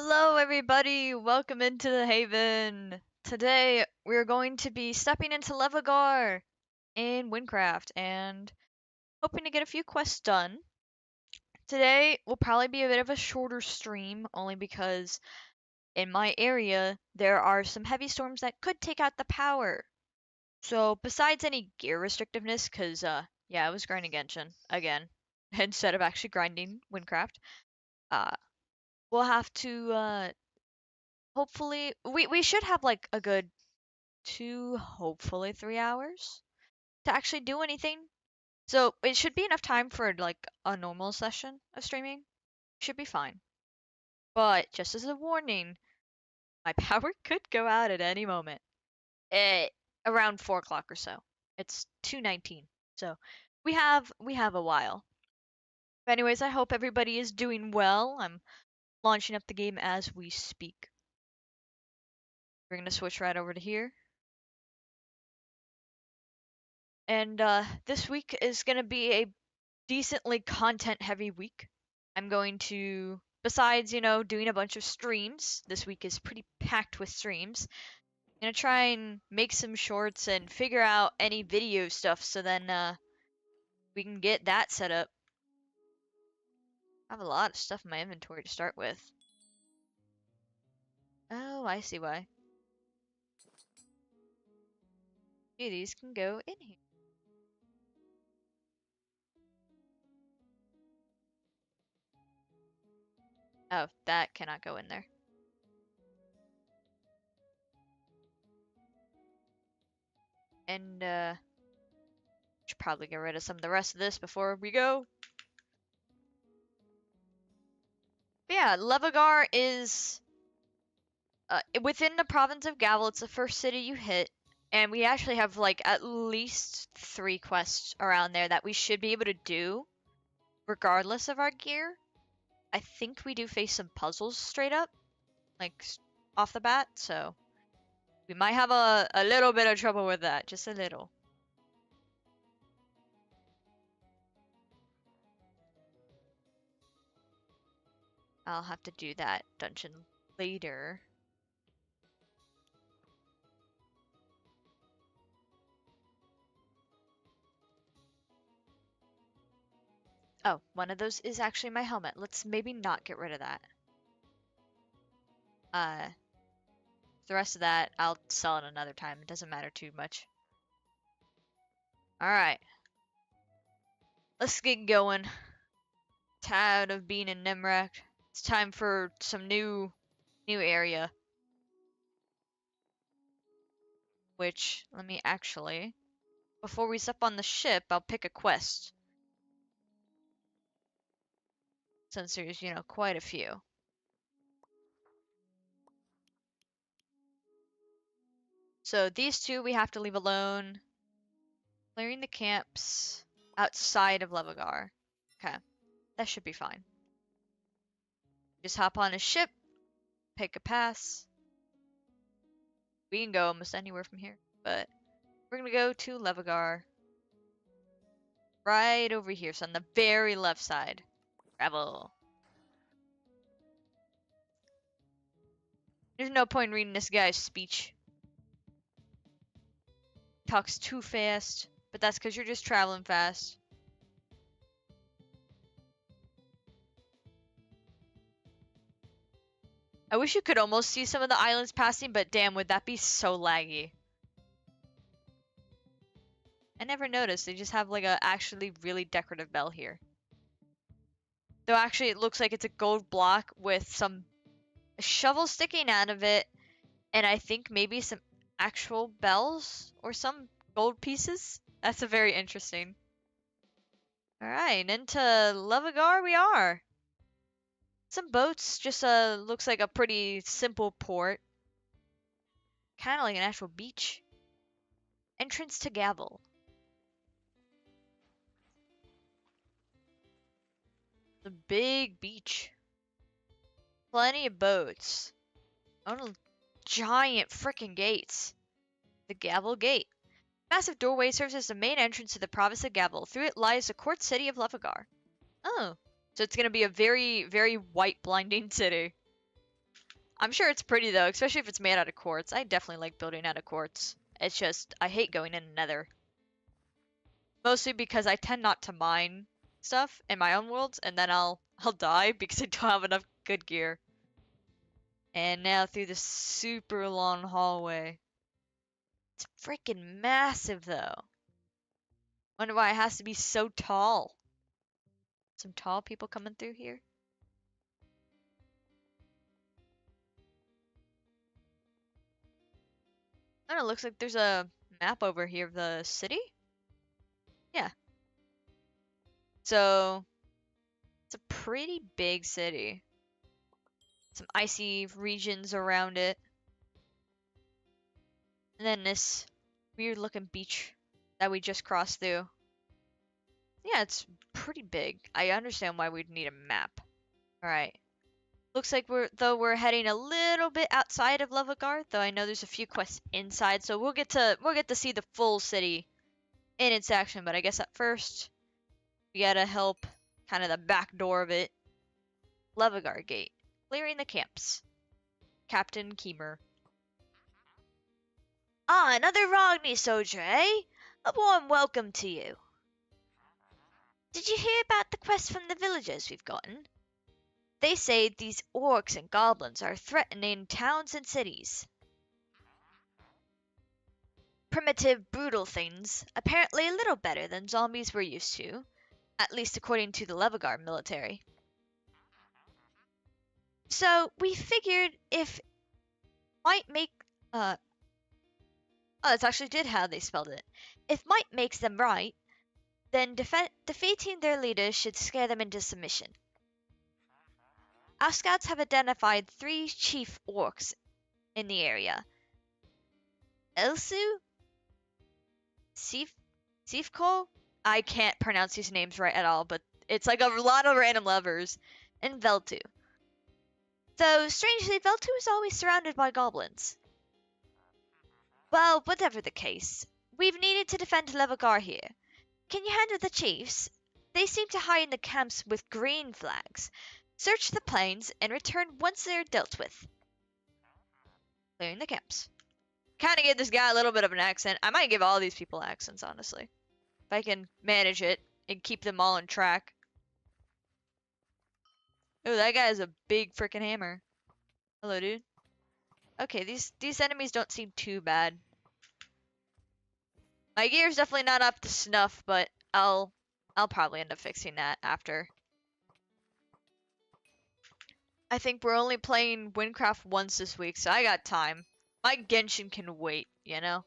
Hello everybody, welcome into the Haven. Today we're going to be stepping into Levigar in Wynncraft and hoping to get a few quests done. Today will probably be a bit of a shorter stream only because in my area there are some heavy storms that could take out the power. So besides any gear restrictiveness, cause yeah, I was grinding Genshin again instead of actually grinding Wynncraft. Uh we'll have to hopefully we should have like a good 2, hopefully 3 hours to actually do anything. So it should be enough time for like a normal session of streaming. Should be fine. But just as a warning, my power could go out at any moment. Around 4 o'clock or so. It's 2:19. So we have a while. But anyways, I hope everybody is doing well. I'm launching up the game as we speak. We're gonna switch right over to here. And this week is going to be a decently content heavy week. I'm going to, besides, doing a bunch of streams, this week is pretty packed with streams. I'm going to try and make some shorts and figure out any video stuff so then we can get that set up. I have a lot of stuff in my inventory to start with. Oh, I see why. Okay, these can go in here. Oh, that cannot go in there. And, should probably get rid of some of the rest of this before we go. But yeah, Levigar is within the Province of Gavel. It's the first city you hit, and we actually have like at least 3 quests around there that we should be able to do regardless of our gear. I think we do face some puzzles straight up, like off the bat, so we might have a little bit of trouble with that, just a little. I'll have to do that dungeon later. Oh, one of those is actually my helmet. Let's maybe not get rid of that. The rest of that, I'll sell it another time. It doesn't matter too much. Alright. Let's get going. Tired of being in Nemrak. It's time for some new area. Which, let me actually, before we step on the ship, I'll pick a quest. Since there's, quite a few. So these two we have to leave alone. Clearing the camps outside of Levigar. Okay, that should be fine. Just hop on a ship, pick a pass. We can go almost anywhere from here, but we're gonna go to Levigar. Right over here, so on the very left side. Travel. There's no point in reading this guy's speech. Talks too fast, but that's because you're just traveling fast. I wish you could almost see some of the islands passing, but damn, would that be so laggy. I never noticed, they just have like a actually really decorative bell here. Though actually it looks like it's a gold block with some shovel sticking out of it, and I think maybe some actual bells or some gold pieces. That's a very interesting. Alright, into Levigar we are. Some boats, just looks like a pretty simple port. Kinda like an actual beach. Entrance to Gavel. The big beach. Plenty of boats. Oh, giant frickin' gates. The Gavel Gate. Massive doorway serves as the main entrance to the Province of Gavel. Through it lies the court city of Levigar. Oh, so it's gonna be a very, very white, blinding city. I'm sure it's pretty though, especially if it's made out of quartz. I definitely like building out of quartz. It's just, I hate going in nether. Mostly because I tend not to mine stuff in my own worlds, and then I'll die because I don't have enough good gear. And now through this super long hallway. It's freaking massive though. Wonder why it has to be so tall. Some tall people coming through here. I don't know, looks like there's a map over here of the city. Yeah. So, it's a pretty big city. Some icy regions around it. And then this weird looking beach that we just crossed through. Yeah, it's pretty big. I understand why we'd need a map. Alright. Looks like we're heading a little bit outside of Levigar, though I know there's a few quests inside, so we'll get to see the full city in its action, but I guess at first we gotta help kind of the back door of it. Levigar Gate. Clearing the camps. Captain Keemer. Ah, another Rogni soldier, eh? A warm welcome to you. Did you hear about the quest from the villagers we've gotten? They say these orcs and goblins are threatening towns and cities. Primitive, brutal things, apparently a little better than zombies we're used to, at least according to the Levigar military. So we figured if might make oh, that's actually did how they spelled it. If might makes them right, then defeating their leaders should scare them into submission. Our scouts have identified 3 chief orcs in the area. Elsu, Sifko? I can't pronounce these names right at all, but it's like a lot of random levers. And Veltu. Though, strangely, Veltu is always surrounded by goblins. Well, whatever the case, we've needed to defend Levigar here. Can you handle the chiefs? They seem to hide in the camps with green flags. Search the plains and return once they're dealt with. Clearing the camps. Kinda give this guy a little bit of an accent. I might give all these people accents, honestly. If I can manage it and keep them all on track. Oh, that guy has a big freaking hammer. Hello, dude. Okay, these enemies don't seem too bad. My gear's definitely not up to snuff, but I'll probably end up fixing that after. I think we're only playing Wynncraft once this week, so I got time. My Genshin can wait, you know?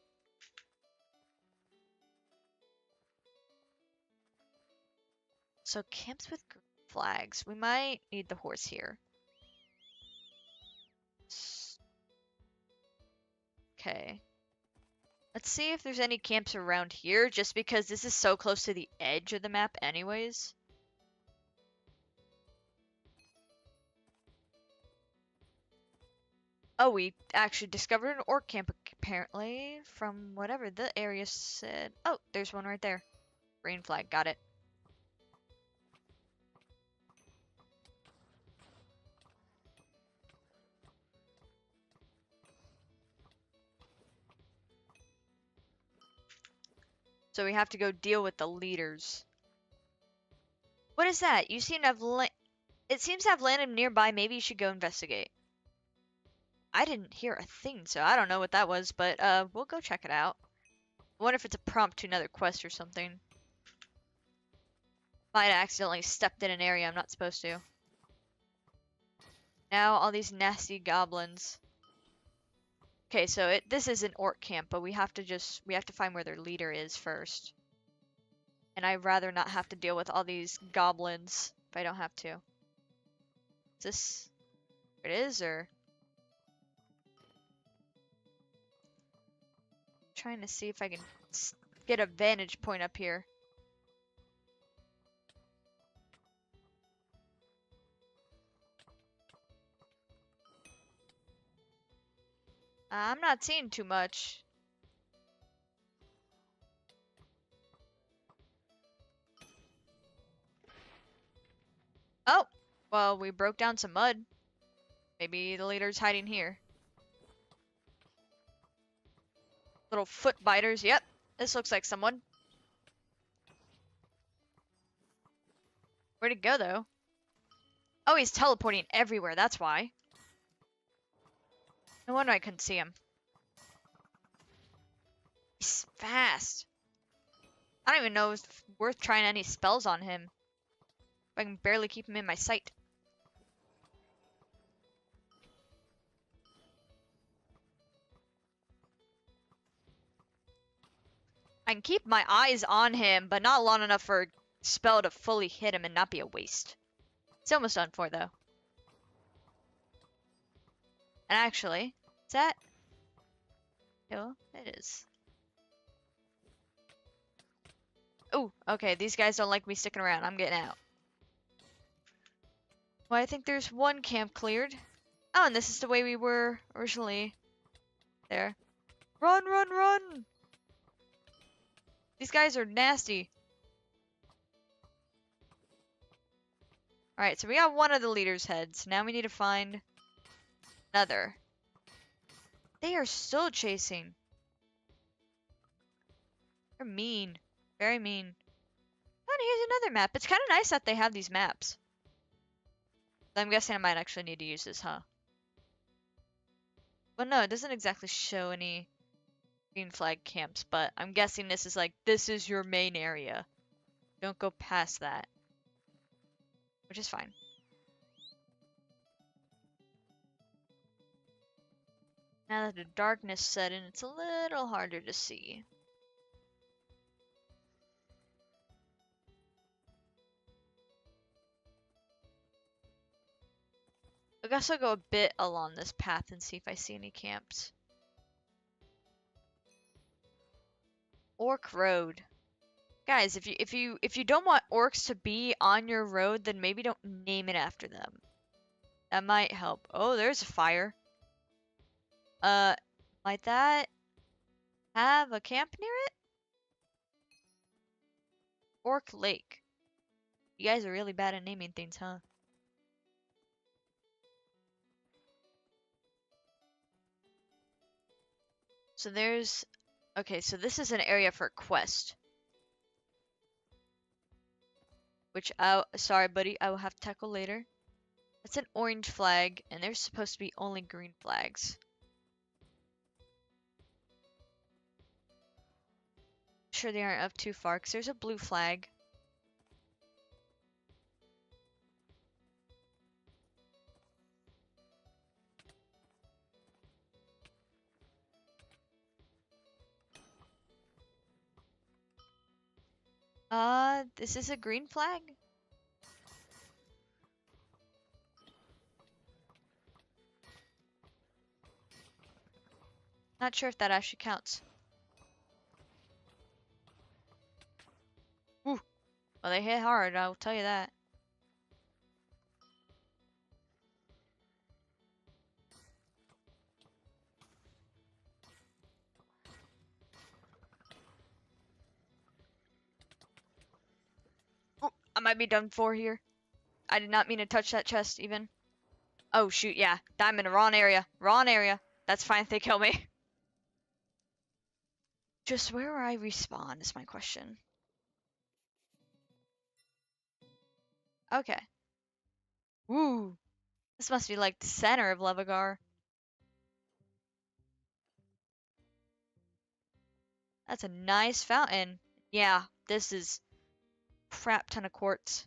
So camps with green flags. We might need the horse here. Okay. Let's see if there's any camps around here, just because this is so close to the edge of the map anyways. Oh, we actually discovered an orc camp, apparently, from whatever the area said. Oh, there's one right there. Green flag, got it. So we have to go deal with the leaders. What is that? You seem to have it seems to have landed nearby. Maybe you should go investigate. I didn't hear a thing, so I don't know what that was, but we'll go check it out. I wonder if it's a prompt to another quest or something. Might have accidentally stepped in an area I'm not supposed to. Now all these nasty goblins. Okay, so this is an orc camp, but we have to find where their leader is first. And I'd rather not have to deal with all these goblins if I don't have to. Is this where it is, or? Trying to see if I can get a vantage point up here. I'm not seeing too much. Oh, well, we broke down some mud. Maybe the leader's hiding here. Little foot biters. Yep, this looks like someone. Where'd he go, though? Oh, he's teleporting everywhere, that's why. No wonder I couldn't see him. He's fast. I don't even know if it's worth trying any spells on him. I can barely keep him in my sight. I can keep my eyes on him, but not long enough for a spell to fully hit him and not be a waste. It's almost done for, though. And actually, is that... kill? It is. Oh, okay, these guys don't like me sticking around. I'm getting out. Well, I think there's one camp cleared. Oh, and this is the way we were originally there. Run, run, run! These guys are nasty. Alright, so we got one of the leaders' heads. Now we need to find another. They are still chasing. They're mean. Very mean. Oh, and here's another map. It's kind of nice that they have these maps. I'm guessing I might actually need to use this, huh? Well, no, it doesn't exactly show any green flag camps, but I'm guessing this is like, this is your main area. Don't go past that. Which is fine. Now that the darkness set in, it's a little harder to see. I guess I'll go a bit along this path and see if I see any camps. Orc Road. Guys, if you don't want orcs to be on your road, then maybe don't name it after them. That might help. Oh, there's a fire. Might that have a camp near it? Orc Lake. You guys are really bad at naming things, huh? So there's... okay, so this is an area for a quest. Which sorry, buddy, I will have to tackle later. That's an orange flag, and there's supposed to be only green flags. Sure they aren't up too far, because there's a blue flag. This is a green flag? Not sure if that actually counts. Ooh. Well, they hit hard, I'll tell you that. Ooh, I might be done for here. I did not mean to touch that chest, even. Oh, shoot, yeah. I'm in the wrong area. Wrong area. That's fine if they kill me. Just where will I respawn is my question. Okay. Woo. This must be like the center of Levigar. That's a nice fountain. Yeah, this is crap ton of quartz.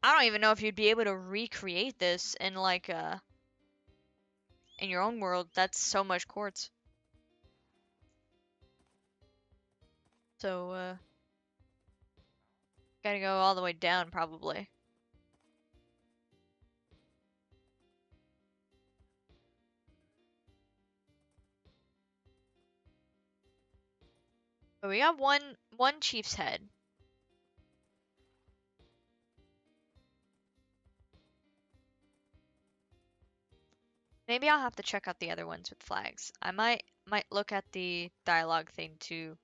I don't even know if you'd be able to recreate this in like in your own world. That's so much quartz. So gotta go all the way down probably. But we got one chief's head. Maybe I'll have to check out the other ones with flags. I might look at the dialogue thing too.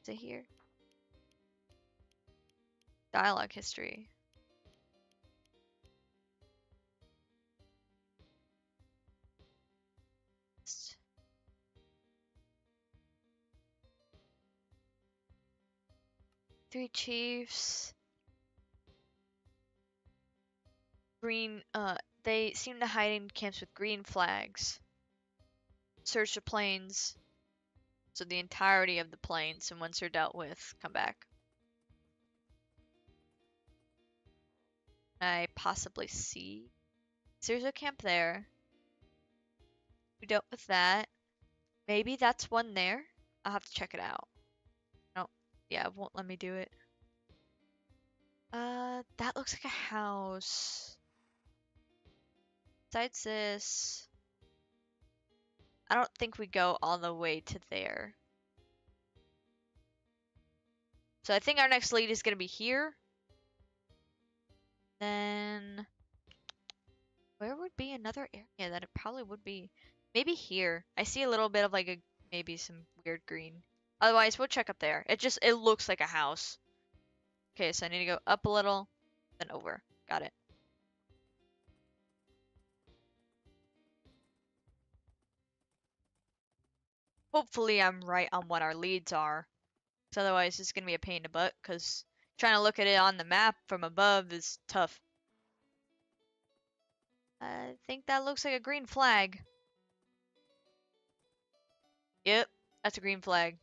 Is it here? Dialogue history. 3 chiefs. Green, they seem to hide in camps with green flags. Search the plains. So the entirety of the plains, and once they're dealt with, come back. I possibly see. There's a camp there. We dealt with that. Maybe that's one there. I'll have to check it out. No, yeah, it won't let me do it. That looks like a house. Besides this, I don't think we go all the way to there. So I think our next lead is gonna be here. Then where would be another area that it probably would be? Maybe here. I see a little bit of like a maybe some weird green. Otherwise, we'll check up there. It looks like a house. Okay, so I need to go up a little, then over. Got it. Hopefully I'm right on what our leads are. Because otherwise it's going to be a pain in the butt, because trying to look at it on the map from above is tough. I think that looks like a green flag. Yep, that's a green flag.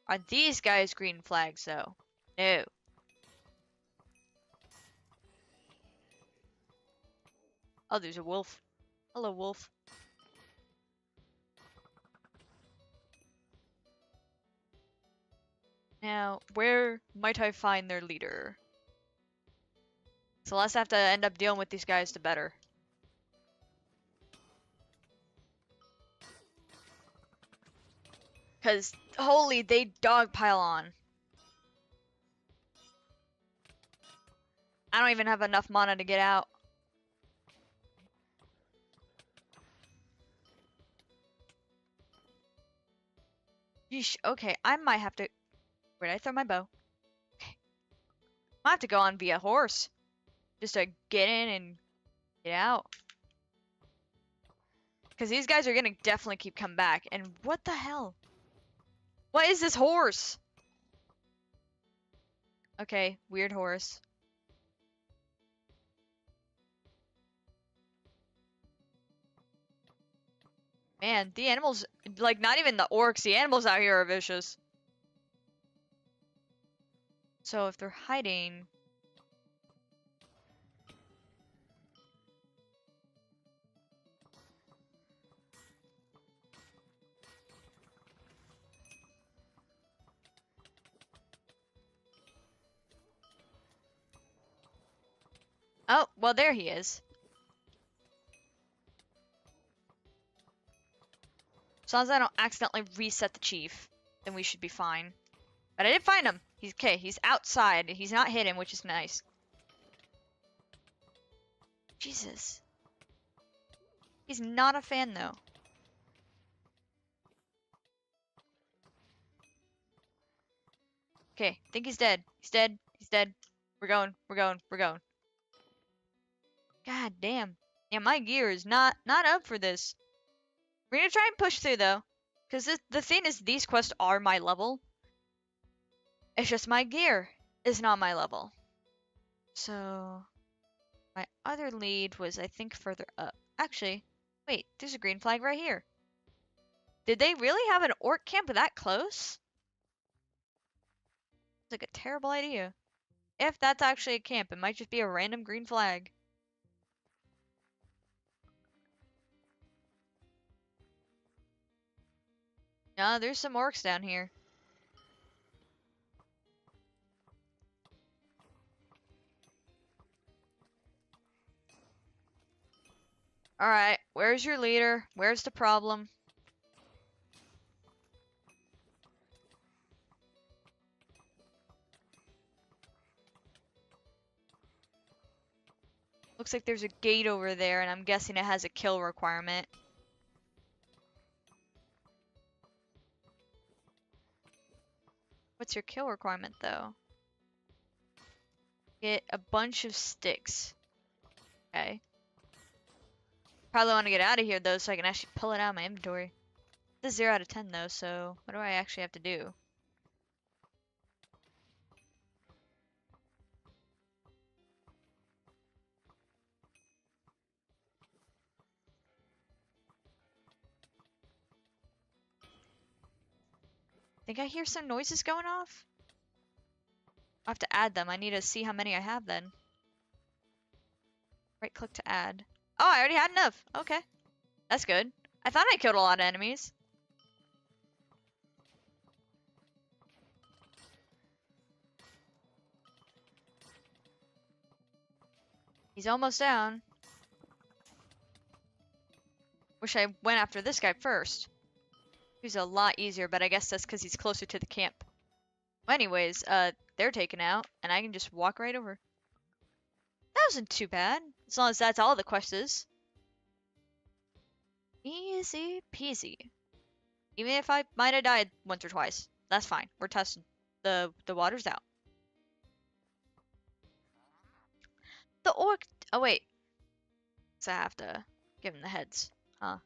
Are these guys green flags, though? No. Oh, there's a wolf. Hello, wolf. Now, where might I find their leader? So less I have to end up dealing with these guys, the better. Because, holy, they dogpile on. I don't even have enough mana to get out. Yeesh, okay, I might have to... Where'd I throw my bow? Okay. I have to go on via horse. Just to get in and get out. Because these guys are gonna definitely keep coming back. And what the hell? What is this horse? Okay, weird horse. Man, the animals... Like, not even the orcs. The animals out here are vicious. So if they're hiding... Oh, well, there he is. As long as I don't accidentally reset the chief, then we should be fine. But I did find him. He's okay. He's outside. He's not hidden, which is nice. Jesus. He's not a fan, though. Okay, I think he's dead. He's dead. He's dead. We're going. We're going. We're going. God damn. Yeah, my gear is not up for this. We're gonna try and push through, though. Because the thing is, these quests are my level. It's just my gear is not my level. So... My other lead was, I think, further up. Actually, wait, there's a green flag right here. Did they really have an orc camp that close? It's like a terrible idea. If that's actually a camp, it might just be a random green flag. No, there's some orcs down here. Alright, where's your leader? Where's the problem? Looks like there's a gate over there, and I'm guessing it has a kill requirement. What's your kill requirement, though? Get a bunch of sticks. Okay. Probably want to get out of here, though, so I can actually pull it out of my inventory. This is 0 out of 10, though, so what do I actually have to do? think I hear some noises going off. I have to add them. I need to see how many I have then. Right click to add. Oh, I already had enough. Okay. That's good. I thought I killed a lot of enemies. He's almost down. Wish I went after this guy first. He's a lot easier, but I guess that's because he's closer to the camp. Well, anyways, they're taken out, and I can just walk right over. That wasn't too bad, as long as that's all the quest is. Easy peasy. Even if I might have died once or twice, that's fine. We're testing. The water's out. The orc. Oh wait, so I have to give him the heads, huh?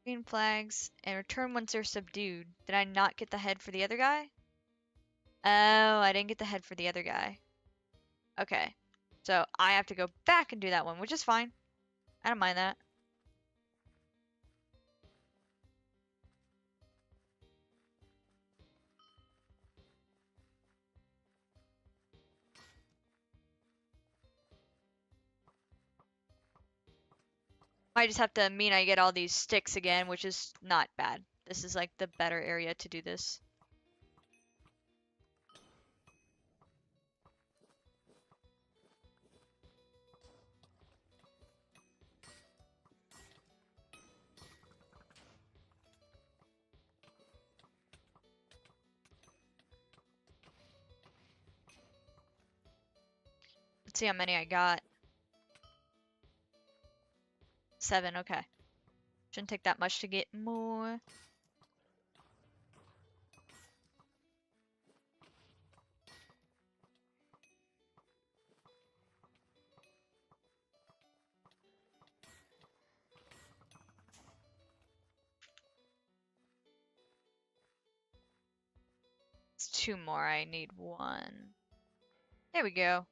Green flags and return once they're subdued. Did I not get the head for the other guy? Oh, I didn't get the head for the other guy. Okay, so I have to go back and do that one, which is fine. I don't mind that. I just have to mean I get all these sticks again, which is not bad. This is like the better area to do this. Let's see how many I got. 7, okay. Shouldn't take that much to get more. It's 2 more, I need 1. There we go.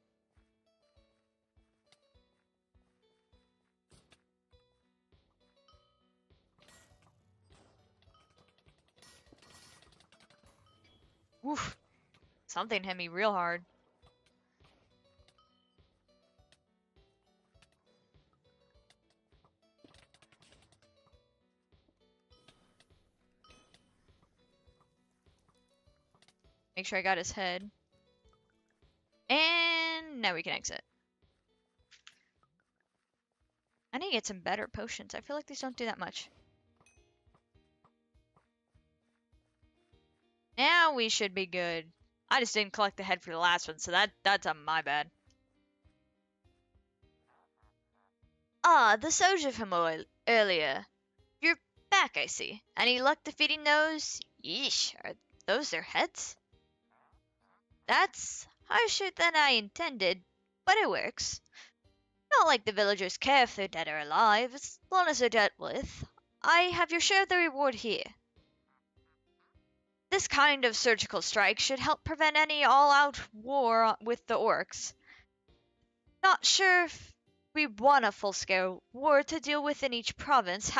Woof. Something hit me real hard. Make sure I got his head. And now we can exit. I need to get some better potions. I feel like these don't do that much. Now we should be good. I just didn't collect the head for the last one, so that's on my bad. Ah, the soldier from earlier. You're back, I see. Any luck defeating those? Yeesh, are those their heads? That's harsher than I intended, but it works. Not like the villagers care if they're dead or alive, as long as they're dealt with. I have your share of the reward here. This kind of surgical strike should help prevent any all-out war with the orcs. Not sure if we want a full-scale war to deal with in each province.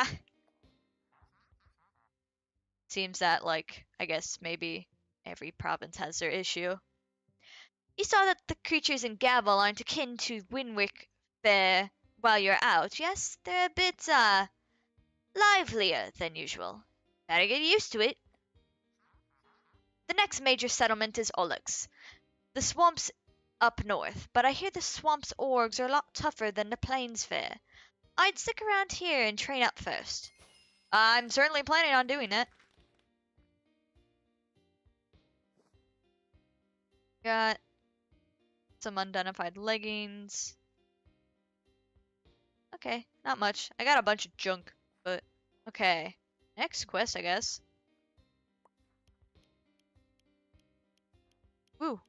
Seems that, like, I guess maybe every province has their issue. You saw that the creatures in Gavel aren't akin to Wynncraft Fair while you're out, yes? They're a bit, livelier than usual. Gotta get used to it. The next major settlement is Olix. The swamps up north, but I hear the swamp's orgs are a lot tougher than the plains fare. I'd stick around here and train up first. I'm certainly planning on doing that. Got some unidentified leggings. Okay, not much. I got a bunch of junk, but okay. Next quest, I guess. Woo.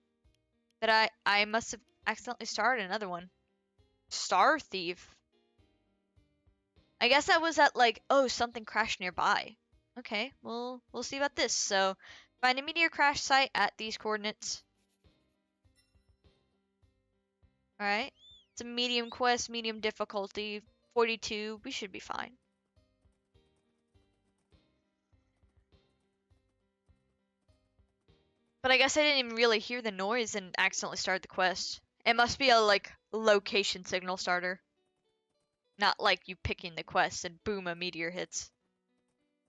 That I must have accidentally started another one. Star Thief. I guess that was at like, oh, something crashed nearby. Okay, well, we'll see about this. So, find a meteor crash site at these coordinates. Alright. It's a medium quest, medium difficulty, 42. We should be fine. But I guess I didn't even really hear the noise and accidentally started the quest. It must be a, like, location signal starter. Not like you picking the quest and boom, a meteor hits.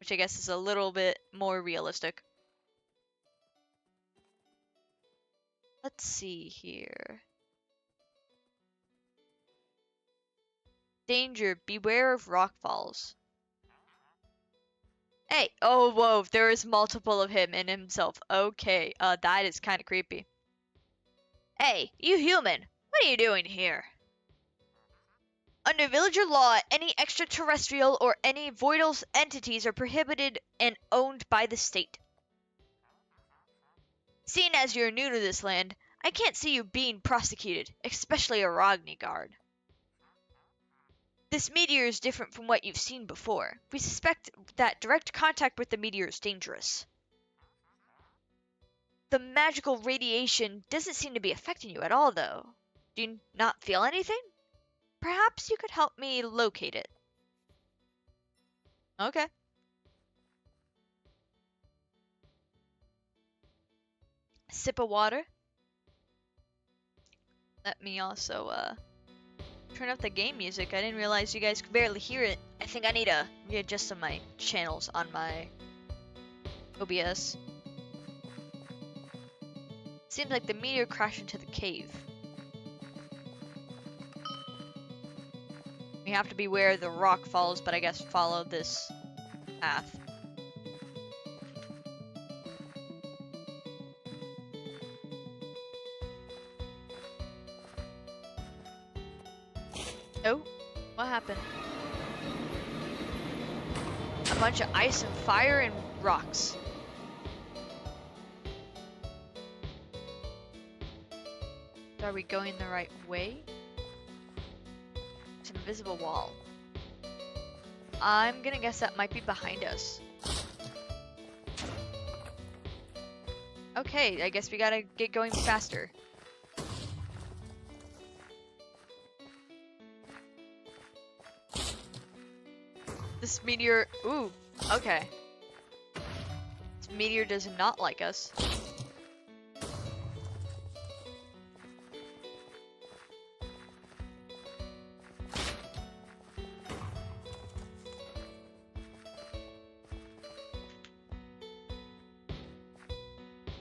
Which I guess is a little bit more realistic. Let's see here. Danger, beware of rockfalls. Hey, oh whoa, there is multiple of him in himself. Okay, that is kind of creepy. Hey, you human, what are you doing here? Under villager law, any extraterrestrial or any voidal entities are prohibited and owned by the state. Seeing as you're new to this land, I can't see you being prosecuted, especially a Rognigard. This meteor is different from what you've seen before. We suspect that direct contact with the meteor is dangerous. The magical radiation doesn't seem to be affecting you at all, though. Do you not feel anything? Perhaps you could help me locate it. Okay. Sip of water. Let me also, turn up the game music. I didn't realize you guys could barely hear it. I think I need to readjust some of my channels on my OBS. Seems like the meteor crashed into the cave. We have to beware of the rock falls, but I guess follow this path. Oh, what happened? A bunch of ice and fire and rocks. Are we going the right way? It's an invisible wall. I'm gonna guess that might be behind us. Okay, I guess we gotta get going faster. This meteor, ooh, okay. This meteor does not like us.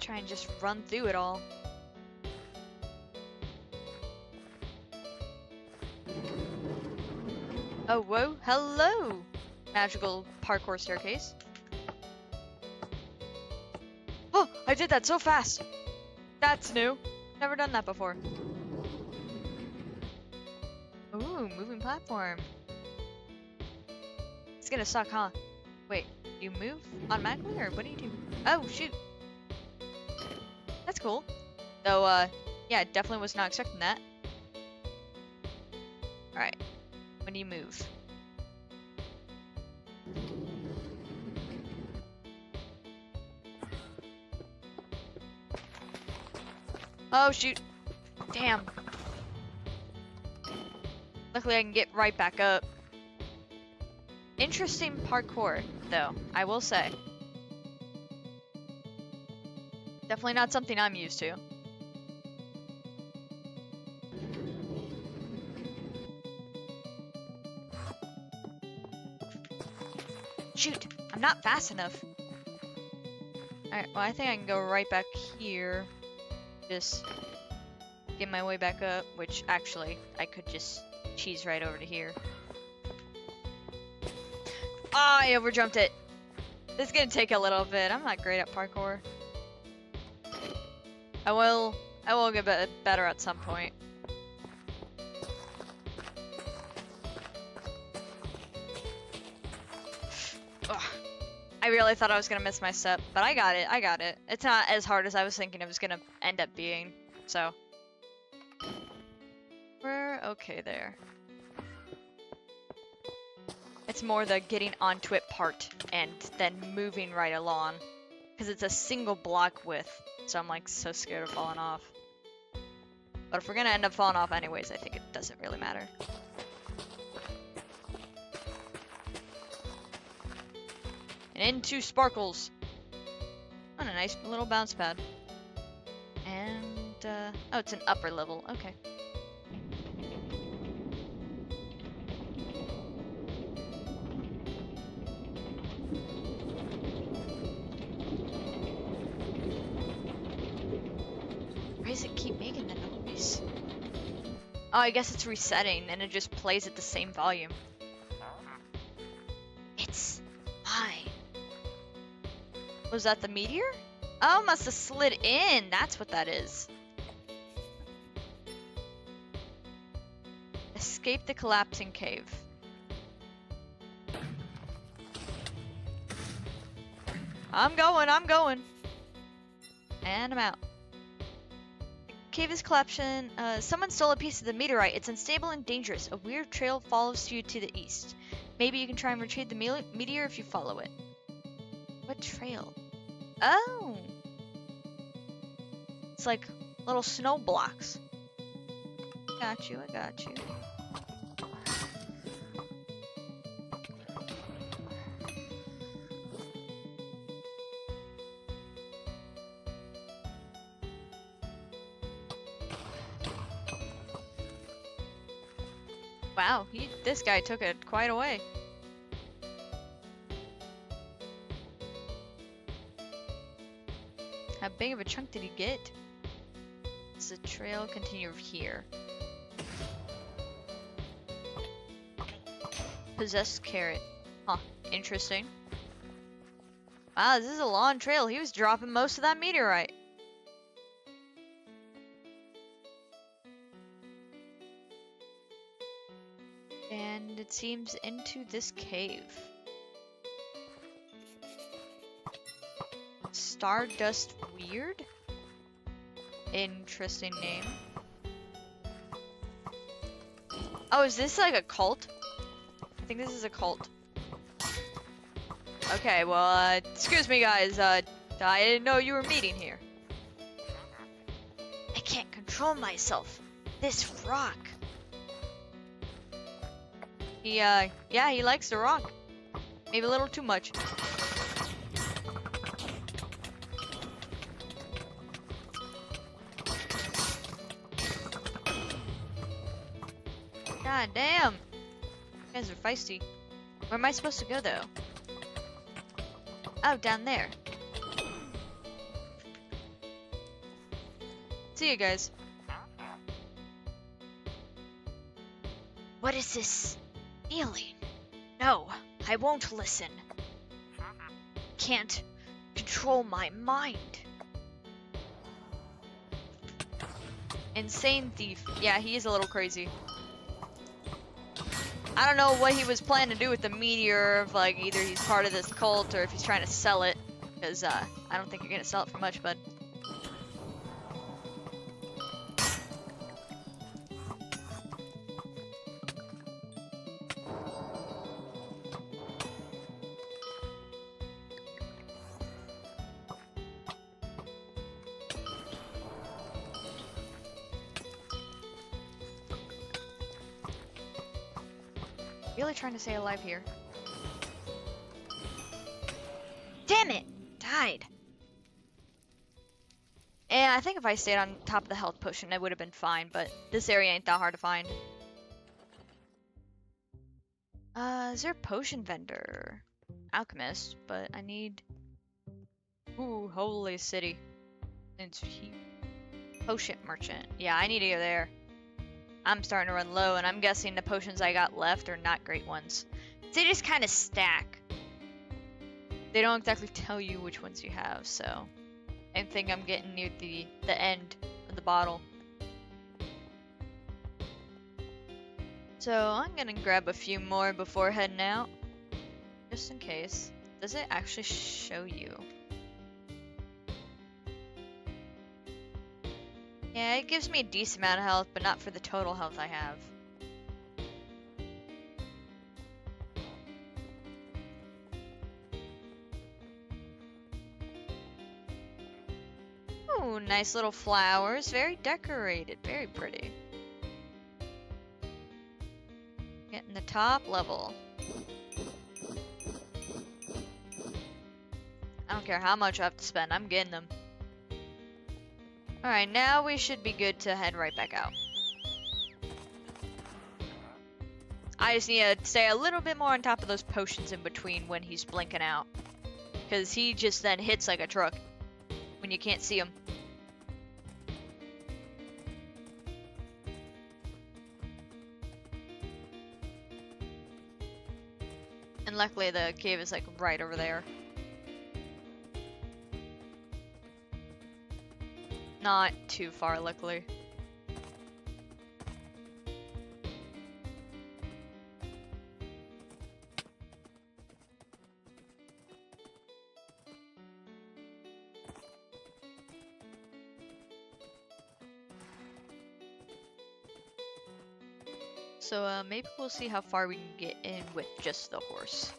Try and just run through it all. Oh, whoa, hello! Magical parkour staircase. Oh, I did that so fast! That's new. Never done that before. Ooh, moving platform. It's gonna suck, huh? Wait, you move automatically, or what do you do? Oh, shoot! That's cool. Though, yeah, definitely was not expecting that. Alright. When do you move? Oh, shoot. Damn. Luckily, I can get right back up. Interesting parkour, though, I will say. Definitely not something I'm used to. Shoot, I'm not fast enough. Alright, well, I think I can go right back here. Just get my way back up, which actually, I could just cheese right over to here. Ah, I overjumped it. This is gonna take a little bit. I'm not great at parkour. I will get better at some point. Ugh. I really thought I was gonna miss my step, but I got it. It's not as hard as I was thinking it was gonna end up being, so. We're okay there. It's more the getting onto it part, and then moving right along. Because it's a single block width, so I'm like so scared of falling off. But if we're gonna end up falling off anyways, I think it doesn't really matter. And into sparkles. On a nice little bounce pad. Oh, it's an upper level. Okay. Why does it keep making the noise? Oh, I guess it's resetting and it just plays at the same volume. It's mine. Was that the meteor? Oh, must have slid in. That's what that is. Escape the collapsing cave. I'm going. And I'm out. The cave is collapsing. Someone stole a piece of the meteorite. It's unstable and dangerous. A weird trail follows you to the east. Maybe you can try and retrieve the meteor if you follow it. What trail? Oh! It's like little snow blocks. I got you. Wow, this guy took it quite a way. How big of a chunk did he get? Does the trail continue here? Possessed carrot. Huh, interesting. Wow, this is a long trail. He was dropping most of that meteorite. And it seems into this cave. Stardust Weird? Interesting name. Oh, is this like a cult? I think this is a cult. Okay, well, excuse me guys, I didn't know you were meeting here. I can't control myself. This rock. Yeah, he likes the rock. Maybe a little too much. God damn! You guys are feisty. Where am I supposed to go, though? Oh, down there. See you guys. What is this feeling? No, I won't listen. Can't control my mind. Insane thief. Yeah, he is a little crazy. I don't know what he was planning to do with the meteor, if like either he's part of this cult or if he's trying to sell it, because I don't think you're gonna sell it for much, bud. Really trying to stay alive here. Damn it! Died. And I think if I stayed on top of the health potion, I would have been fine, but this area ain't that hard to find. Is there a potion vendor? Alchemist, but I need... Ooh, holy city. It's potion merchant. Yeah, I need to go there. I'm starting to run low, and I'm guessing the potions I got left are not great ones. They just kind of stack. They don't exactly tell you which ones you have, so I think I'm getting near the end of the bottle. So I'm gonna grab a few more before heading out, just in case. Does it actually show you? Yeah, it gives me a decent amount of health, but not for the total health I have. Ooh, nice little flowers. Very decorated. Very pretty. Getting the top level. I don't care how much I have to spend. I'm getting them. Alright, now we should be good to head right back out. I just need to stay a little bit more on top of those potions in between when he's blinking out. Because he just then hits like a truck when you can't see him. And luckily the cave is like right over there. Not too far, luckily. So maybe we'll see how far we can get in with just the horse.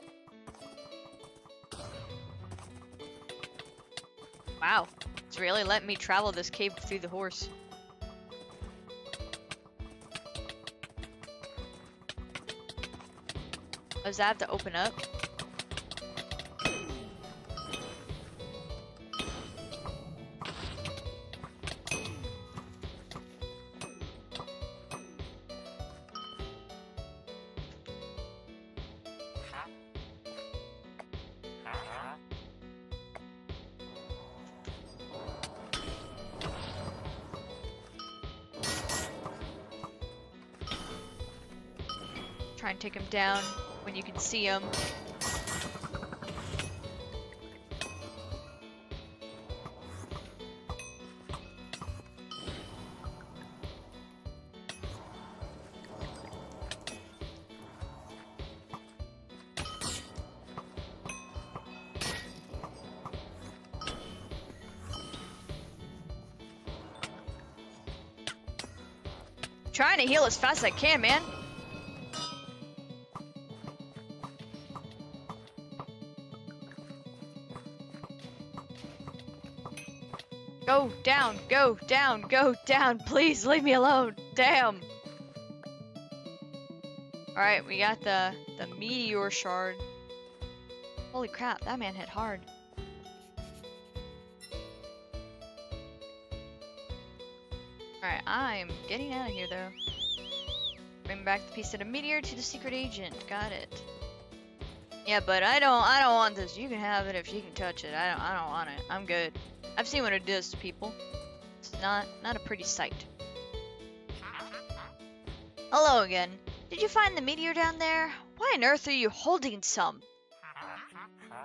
Wow, it's really letting me travel this cave through the horse. Does that have to open up? Try and take him down when you can see him. Trying to heal as fast as I can, man. Go down, go down, go down. Please leave me alone. Damn. Alright, we got the meteor shard. Holy crap, that man hit hard. Alright, I'm getting out of here though. Bring back the piece of the meteor to the secret agent. Got it. Yeah, but I don't want this. You can have it if you can touch it. I don't want it. I'm good. I've seen what it does to people. It's not a pretty sight. Hello again. Did you find the meteor down there? Why on earth are you holding some?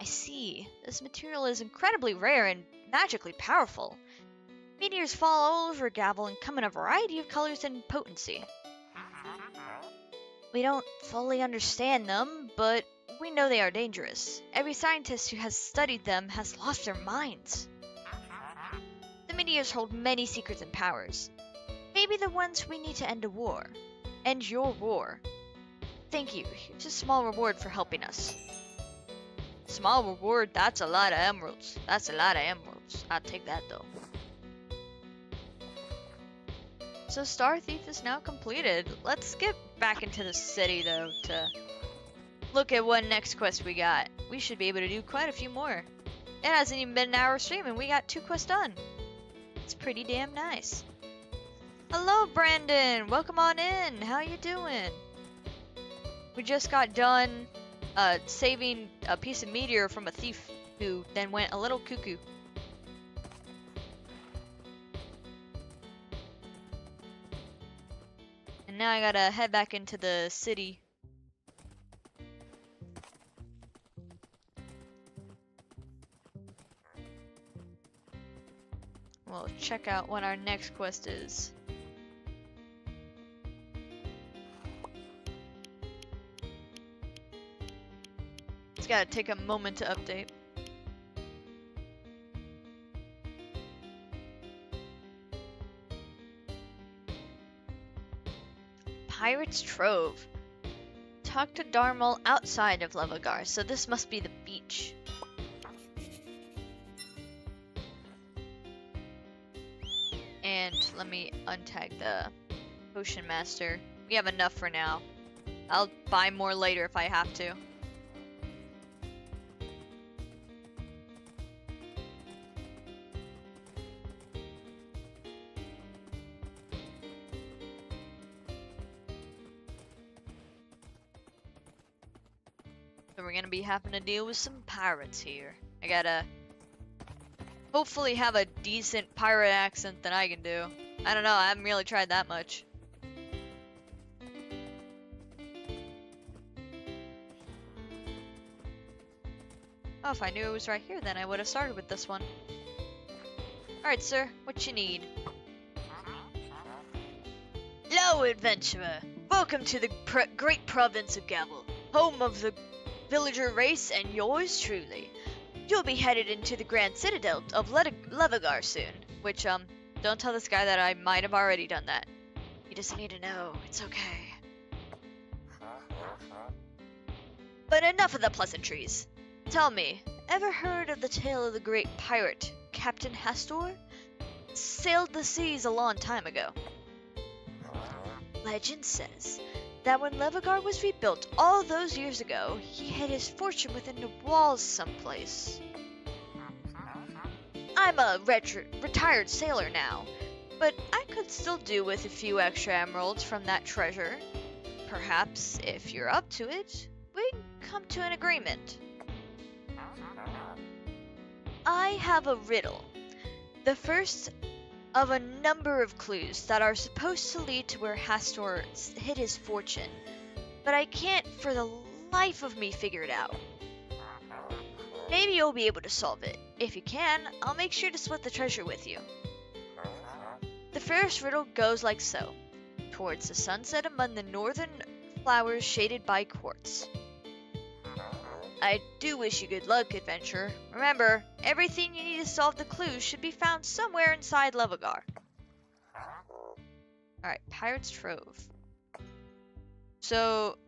I see. This material is incredibly rare and magically powerful. Meteors fall all over Gavel and come in a variety of colors and potency. We don't fully understand them, but we know they are dangerous. Every scientist who has studied them has lost their minds. The meteors hold many secrets and powers. Maybe the ones we need to end a war. End your war. Thank you. Here's a small reward for helping us. Small reward? That's a lot of emeralds. That's a lot of emeralds. I'll take that though. So Star Thief is now completed. Let's get back into the city though to look at what next quest we got. We should be able to do quite a few more. It hasn't even been an hour stream and we got 2 quests done. It's pretty damn nice. Hello Brandon, welcome on in. How you doing? We just got done saving a piece of meteor from a thief who then went a little cuckoo. And now I gotta head back into the city. We'll check out what our next quest is. It's gotta take a moment to update. Pirate's Trove. Talk to Darmal outside of Levigar, so this must be the beach. And let me untag the Potion Master. We have enough for now. I'll buy more later if I have to. So we're gonna be having to deal with some pirates here. I gotta hopefully have a decent pirate accent that I can do. I don't know, I haven't really tried that much. Oh, if I knew it was right here, then I would have started with this one. Alright, sir, what you need? Hello, adventurer! Welcome to the great province of Gavel, home of the villager race and yours truly. You'll be headed into the Grand Citadel of Levigar soon, which, don't tell this guy that I might have already done that. He doesn't need to know, it's okay. But enough of the pleasantries. Tell me, ever heard of the tale of the great pirate, Captain Hastor? Sailed the seas a long time ago. Legend says that when Levigar was rebuilt all those years ago, he hid his fortune within the walls someplace. I'm a retired sailor now, but I could still do with a few extra emeralds from that treasure. Perhaps, if you're up to it, we can come to an agreement. I have a riddle. The first of a number of clues that are supposed to lead to where Hastor hid his fortune, but I can't for the life of me figure it out. Maybe you'll be able to solve it. If you can, I'll make sure to split the treasure with you. The first riddle goes like so. Towards the sunset among the northern flowers shaded by quartz. I do wish you good luck, adventurer. Remember, everything you need to solve the clues should be found somewhere inside Levigar. Alright, Pirate's Trove. So,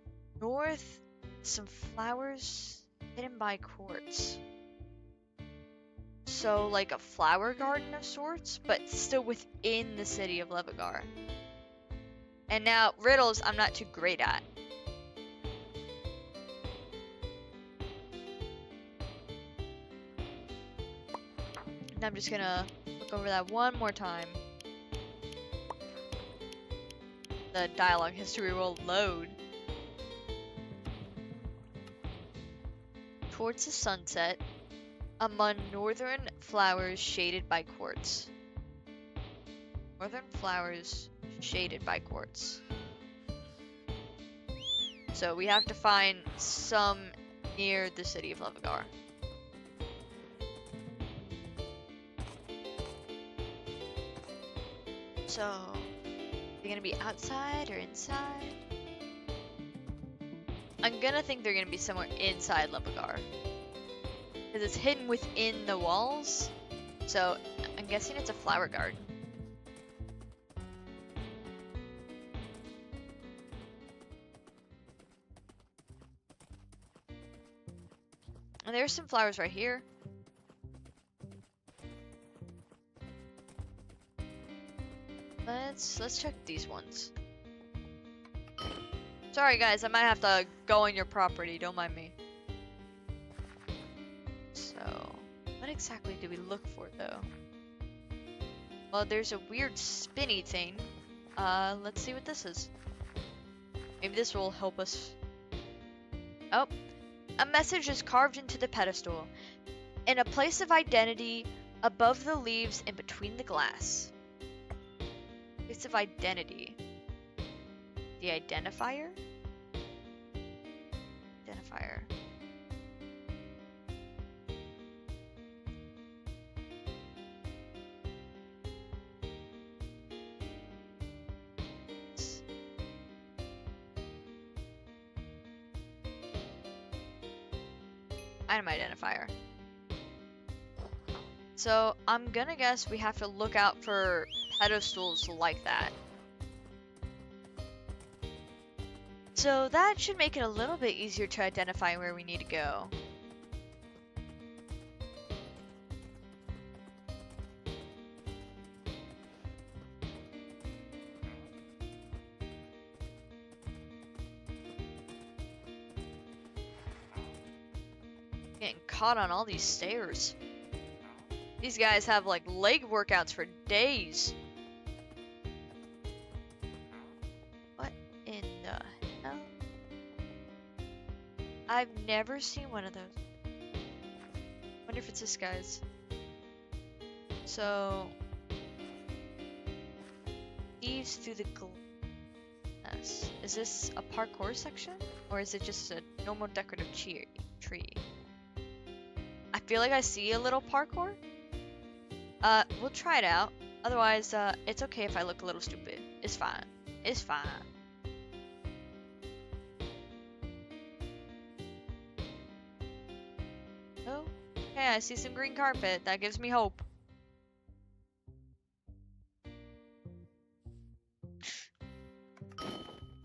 north, some flowers hidden by quartz. So, like a flower garden of sorts, but still within the city of Levigar. And now, riddles I'm not too great at. I'm just gonna look over that one more time. The dialogue history will load. Towards the sunset, among northern flowers shaded by quartz. Northern flowers shaded by quartz. So we have to find some near the city of Levigar. So, they're gonna be outside or inside? I'm gonna think they're gonna be somewhere inside Levigar. Because it's hidden within the walls. So, I'm guessing it's a flower garden. And there's some flowers right here. Let's check these ones. Sorry guys, I might have to go on your property, don't mind me. So, what exactly do we look for though? Well, there's a weird spinny thing. Let's see what this is. Maybe this will help us. Oh, a message is carved into the pedestal. In a place of identity, above the leaves and between the glass. Place of identity. The identifier? Identifier. Item identifier. So I'm gonna guess we have to look out for pedestals like that. So that should make it a little bit easier to identify where we need to go. Getting caught on all these stairs. These guys have like leg workouts for days. What in the hell? I've never seen one of those. Wonder if it's this guy's. So, thieves through the glass. Is this a parkour section? Or is it just a normal decorative tree? I feel like I see a little parkour. We'll try it out. Otherwise, it's okay if I look a little stupid. It's fine. It's fine. Oh, okay, I see some green carpet. That gives me hope.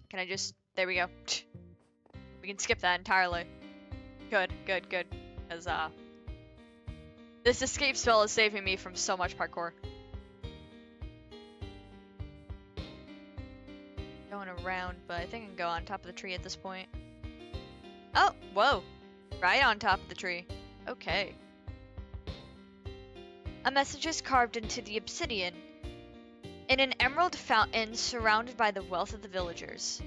Can I just... There we go. We can skip that entirely. Good, good, good. Because, this escape spell is saving me from so much parkour. Going around, but I think I can go on top of the tree at this point. Oh, whoa. Right on top of the tree. Okay. A message is carved into the obsidian in an emerald fountain surrounded by the wealth of the villagers.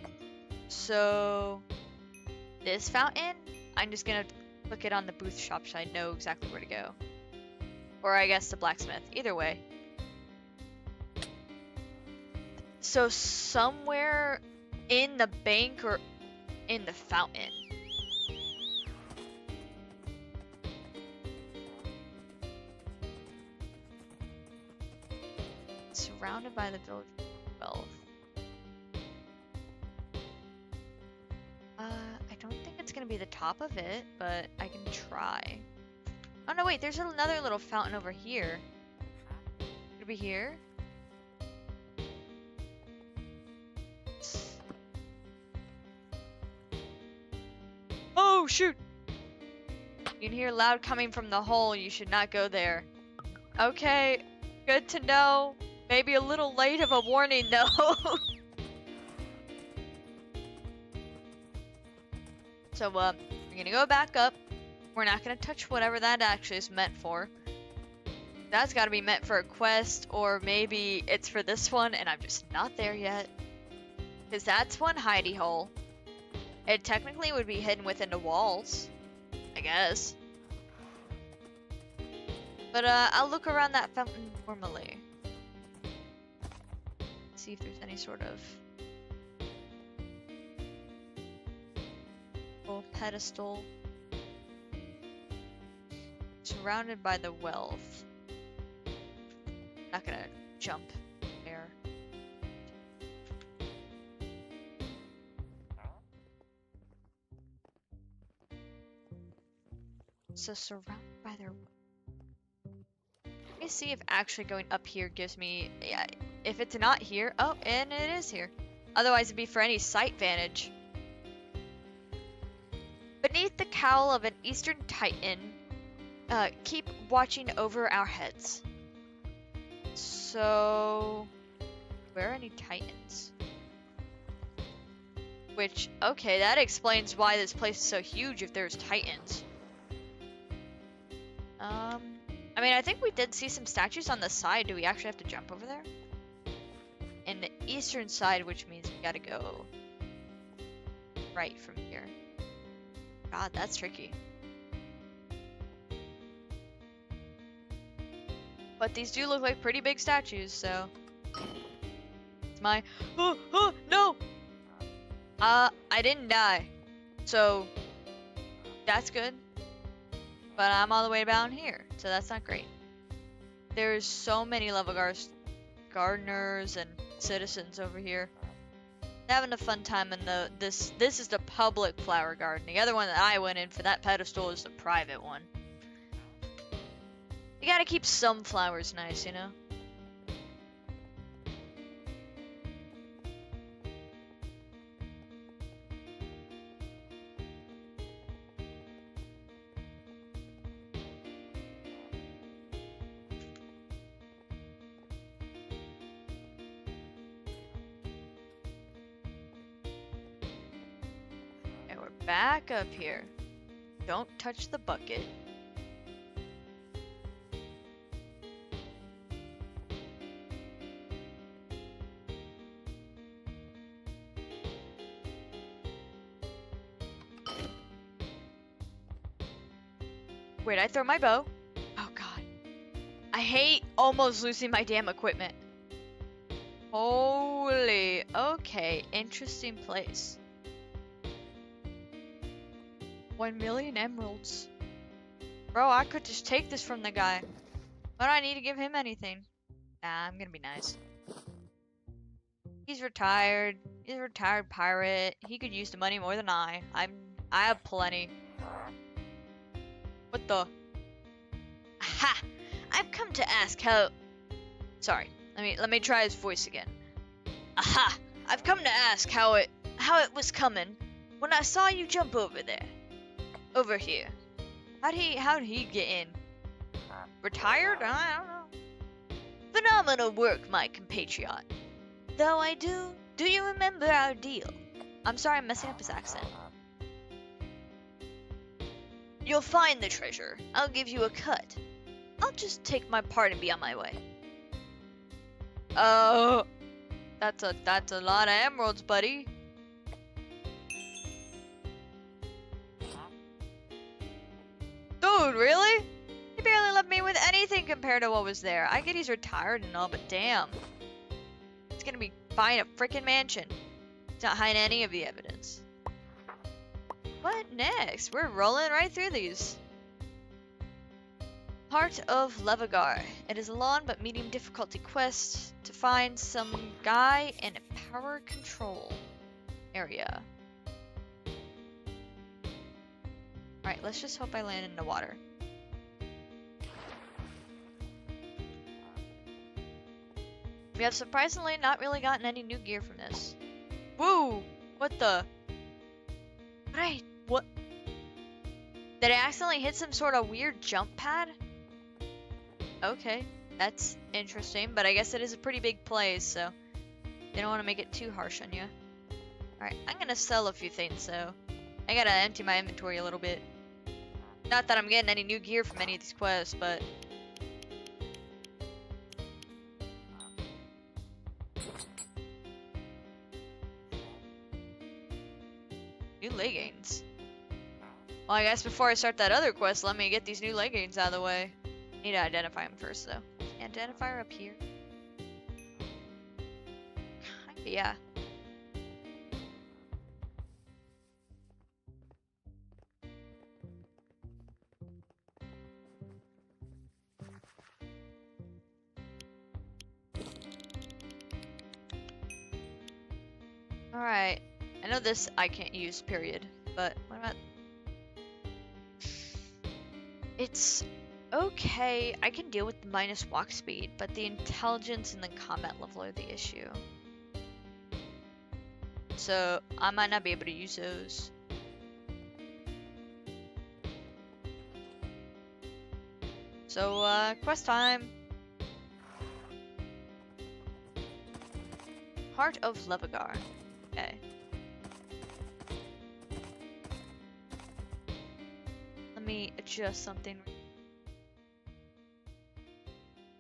So, this fountain, I'm just gonna click it on the booth shop so I know exactly where to go. Or I guess the blacksmith. Either way. So somewhere in the bank or in the fountain. Surrounded by the village wealth. I don't think it's gonna be the top of it, but I can try. Oh no, wait, there's another little fountain over here. Could it be here? Oh, shoot! You can hear loud coming from the hole. You should not go there. Okay, good to know. Maybe a little late of a warning, though. So, we're gonna go back up. We're not gonna touch whatever that actually is meant for. That's gotta be meant for a quest, or maybe it's for this one, and I'm just not there yet. Because that's one hidey hole. It technically would be hidden within the walls, I guess. But, I'll look around that fountain normally. See if there's any sort of little pedestal. Surrounded by the wealth. Not gonna jump there. So surrounded by their... Let me see if actually going up here gives me... Yeah, if it's not here... Oh, and it is here. Otherwise it'd be for any sight vantage. Beneath the cowl of an eastern titan, keep watching over our heads. So... Where are any titans? Which, okay, that explains why this place is so huge if there's titans. I mean, I think we did see some statues on the side. Do we actually have to jump over there? In the eastern side, which means we gotta go right from here. God, that's tricky. But these do look like pretty big statues, so... It's my... Oh, no! I didn't die. So, that's good. But I'm all the way down here, so that's not great. There's so many Levigar gardeners and citizens over here. They're having a fun time in this is the public flower garden. The other one that I went in for that pedestal is the private one. You gotta keep some flowers nice, you know? Back up here. Don't touch the bucket. Wait, I throw my bow. Oh god. I hate almost losing my damn equipment. Holy. Okay, interesting place. 1 million emeralds. Bro, I could just take this from the guy. Why do I need to give him anything? Nah, I'm gonna be nice. He's retired. He's a retired pirate. He could use the money more than I. I have plenty. What the? Aha! I've come to ask how. Sorry. Let me try his voice again. Aha! I've come to ask how it was coming when I saw you jump over there. Over here. How'd he get in? Retired? I don't know. Phenomenal work, my compatriot. Though I do you remember our deal? I'm sorry, I'm messing up his accent. You'll find the treasure. I'll give you a cut. I'll just take my part and be on my way. Oh, that's a lot of emeralds, buddy. Dude, really? He barely left me with anything compared to what was there. I get he's retired and all, but damn. He's gonna be buying a freaking mansion. He's not hiding any of the evidence. What next? We're rolling right through these. Heart of Levigar. It is a long but medium difficulty quest to find some guy in a power control area. Alright, let's just hope I land in the water. We have surprisingly not really gotten any new gear from this. Woo! What the? What? Did I accidentally hit some sort of weird jump pad? Okay, that's interesting, but I guess it is a pretty big place, so they don't want to make it too harsh on you. Alright, I'm gonna sell a few things, so I gotta empty my inventory a little bit. Not that I'm getting any new gear from any of these quests, but... New leggings. Well, I guess before I start that other quest, let me get these new leggings out of the way. Need to identify them first, though. Identifier up here. Yeah. Alright. I know this I can't use, period. But what about... It's okay. I can deal with the minus walk speed, but the intelligence and the combat level are the issue. So I might not be able to use those. So, quest time. Heart of Levigar. Okay. Let me adjust something.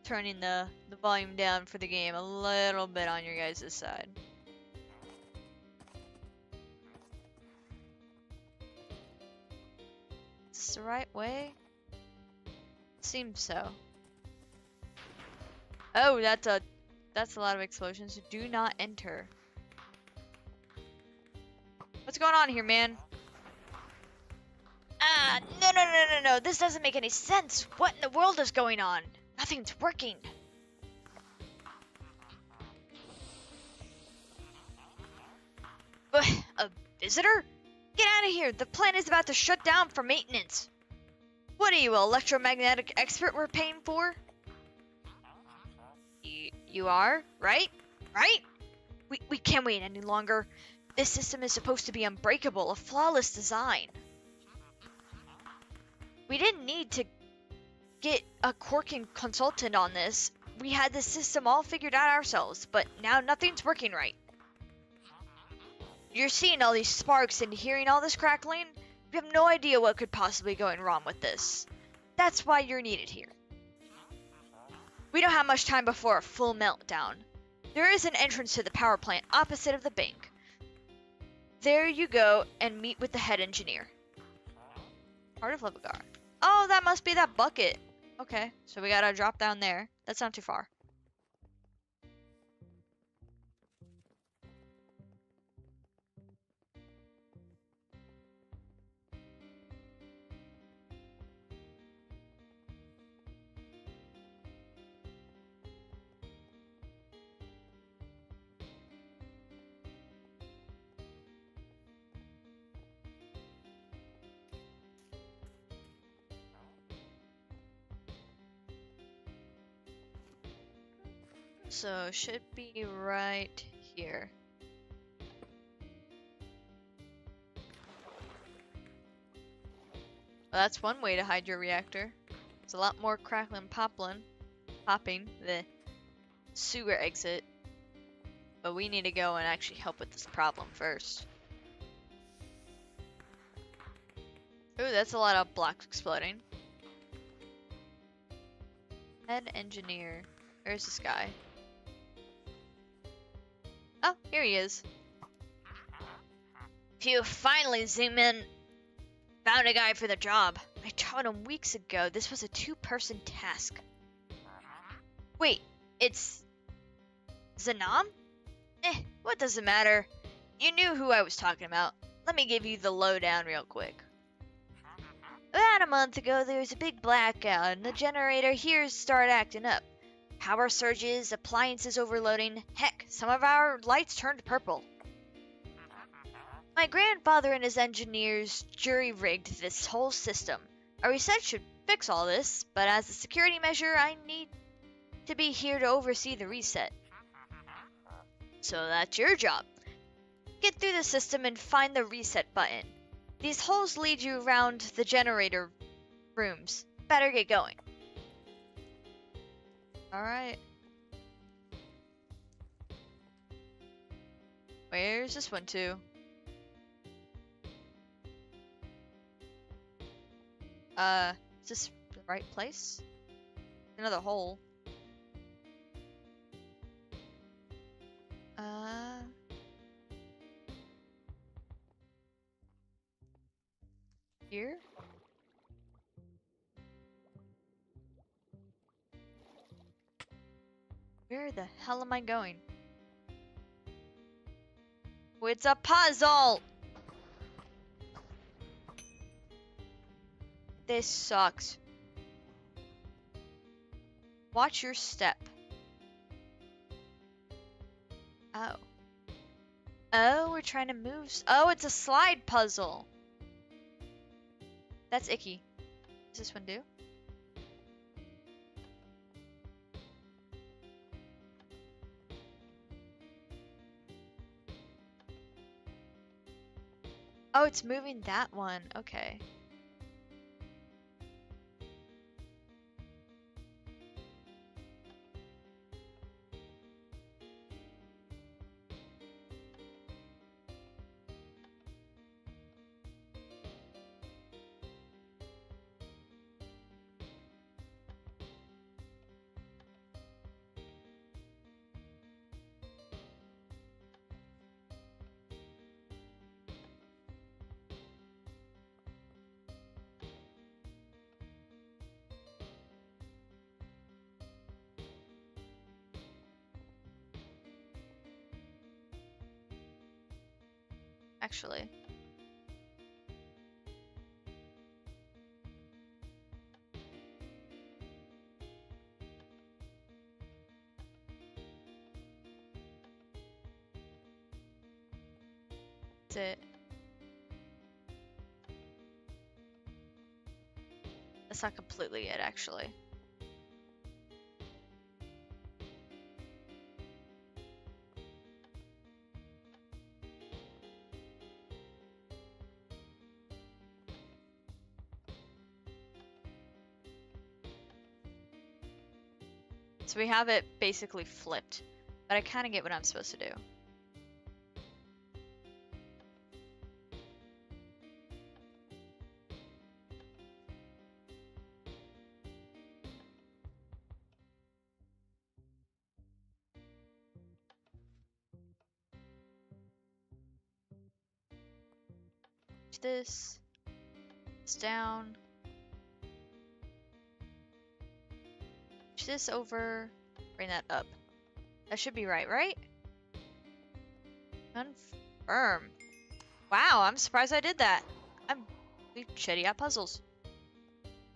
Turning the volume down for the game a little bit on your guys' side. Is this the right way? Seems so. Oh, that's a lot of explosions. Do not enter. What's going on here, man? Ah, no. This doesn't make any sense. What in the world is going on? Nothing's working. A visitor? Get out of here. The plant is about to shut down for maintenance. What are you, an electromagnetic expert we're paying for? You are? Right? Right? We can't wait any longer. This system is supposed to be unbreakable, a flawless design. We didn't need to get a Corkin consultant on this. We had the system all figured out ourselves, but now nothing's working right. You're seeing all these sparks and hearing all this crackling? We have no idea what could possibly be going wrong with this. That's why you're needed here. We don't have much time before a full meltdown. There is an entrance to the power plant opposite of the bank. There you go and meet with the head engineer. Heart of Levigar. Oh, that must be that bucket. Okay, so we gotta drop down there. That's not too far. So should be right here. Well, that's one way to hide your reactor. It's a lot more crackling popping the sewer exit. But we need to go and actually help with this problem first. Ooh, that's a lot of blocks exploding. Head engineer. Where's this guy? Oh, here he is. Phew, finally, zoom in. Found a guy for the job. I taught him weeks ago. This was a two-person task. Wait, it's Zanam? What does it matter? You knew who I was talking about. Let me give you the lowdown real quick. About a month ago, there was a big blackout, and the generator here started acting up. Power surges, appliances overloading. Heck, some of our lights turned purple. My grandfather and his engineers jury-rigged this whole system. Our reset should fix all this, but as a security measure, I need to be here to oversee the reset. So that's your job. Get through the system and find the reset button. These holes lead you around the generator rooms. Better get going. Alright. Where's this one to? Is this the right place? Another hole. Here? Where the hell am I going? Oh, it's a puzzle! This sucks. Watch your step. Oh. Oh, we're trying to move. Oh, it's a slide puzzle. That's icky. Does this one do? Oh, it's moving that one. Okay. Actually. That's it. That's not completely it, actually. So we have it basically flipped, but I kind of get what I'm supposed to do. This down. Push this over. Bring that up. That should be right, right? Confirm. Wow, I'm surprised I did that. I'm really shitty at puzzles.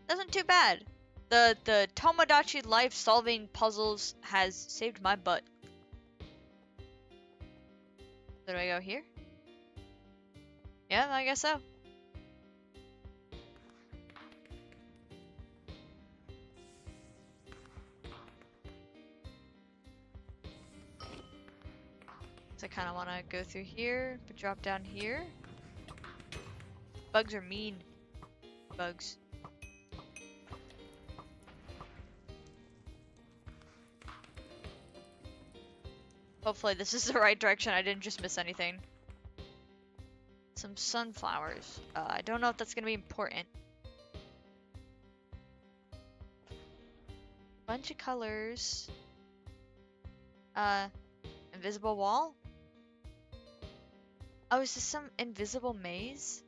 Wasn't too bad. The Tomodachi life solving puzzles has saved my butt. So do I go here? Yeah, I guess so. So I kind of want to go through here, but drop down here. Bugs are mean. Bugs. Hopefully this is the right direction. I didn't just miss anything. Some sunflowers. I don't know if that's gonna be important. Bunch of colors. Invisible wall? Oh, is this some invisible maze?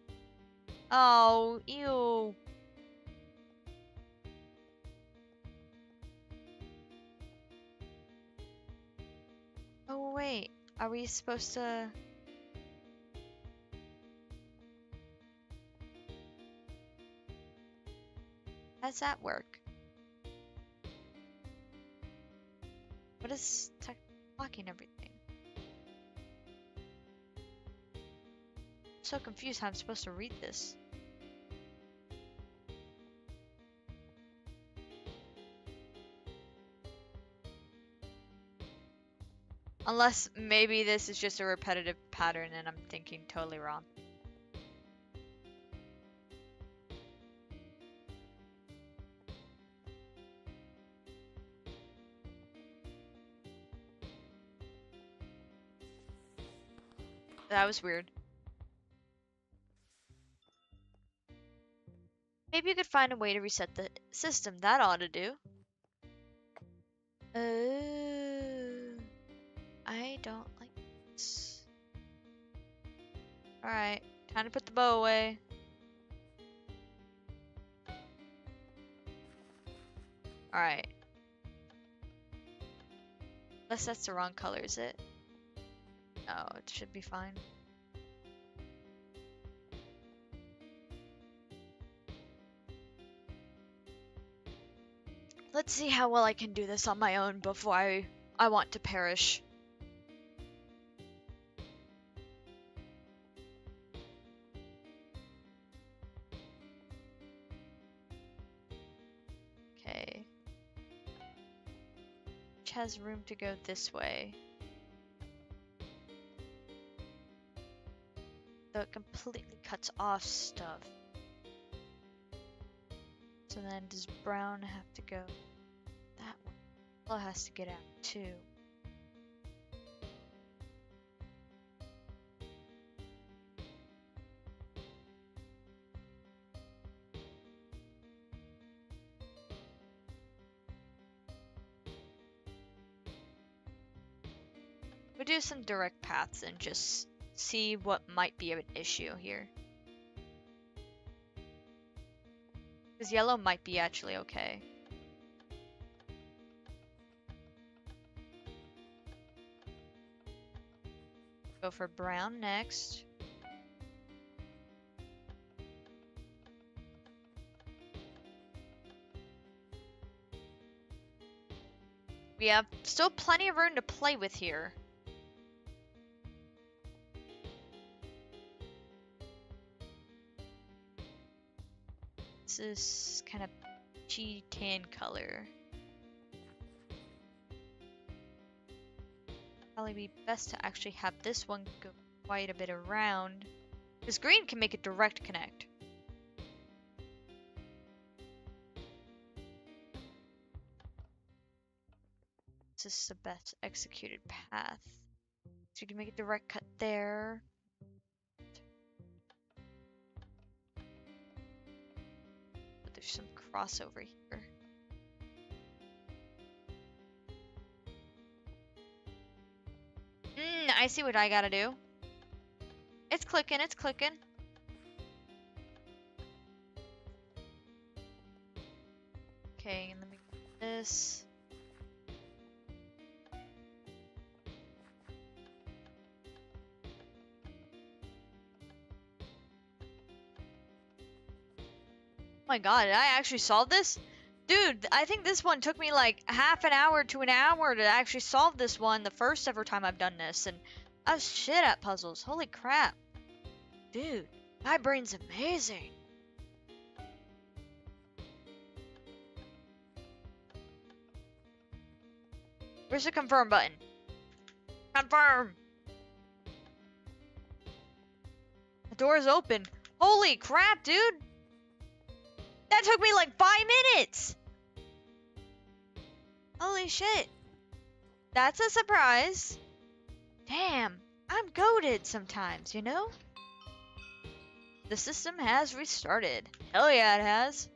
Oh, ew. Oh, wait. Are we supposed to... How's that work? What is tech blocking everything? I'm so confused how I'm supposed to read this. Unless maybe this is just a repetitive pattern and I'm thinking totally wrong. That was weird. Maybe you could find a way to reset the system. That ought to do. Oh, I don't like this. Alright, time to put the bow away. Alright. Unless that's the wrong color, is it? No, it should be fine. Let's see how well I can do this on my own before I want to perish. Okay. Which has room to go this way. So it completely cuts off stuff. So then does brown have to go that way? Yellow has to get out too. We'll do some direct paths and just see what might be an issue here. Because yellow might be actually okay. Go for brown next. We have still plenty of room to play with here. This is kind of peachy tan color. Probably be best to actually have this one go quite a bit around. Because green can make a direct connect. This is the best executed path. So you can make a direct cut there. But there's some crossover here. I see what I gotta do. It's clicking, it's clicking. Okay, and let me do this. my god, did I actually solve this? Dude, I think this one took me like half an hour to an hour to actually solve this one the first ever time I've done this, and I was shit at puzzles. Holy crap. Dude, my brain's amazing. Where's the confirm button? Confirm! The door is open. Holy crap, dude! That took me like 5 minutes! Holy shit. That's a surprise. Damn, I'm goated sometimes, you know? The system has restarted. Hell yeah, it has.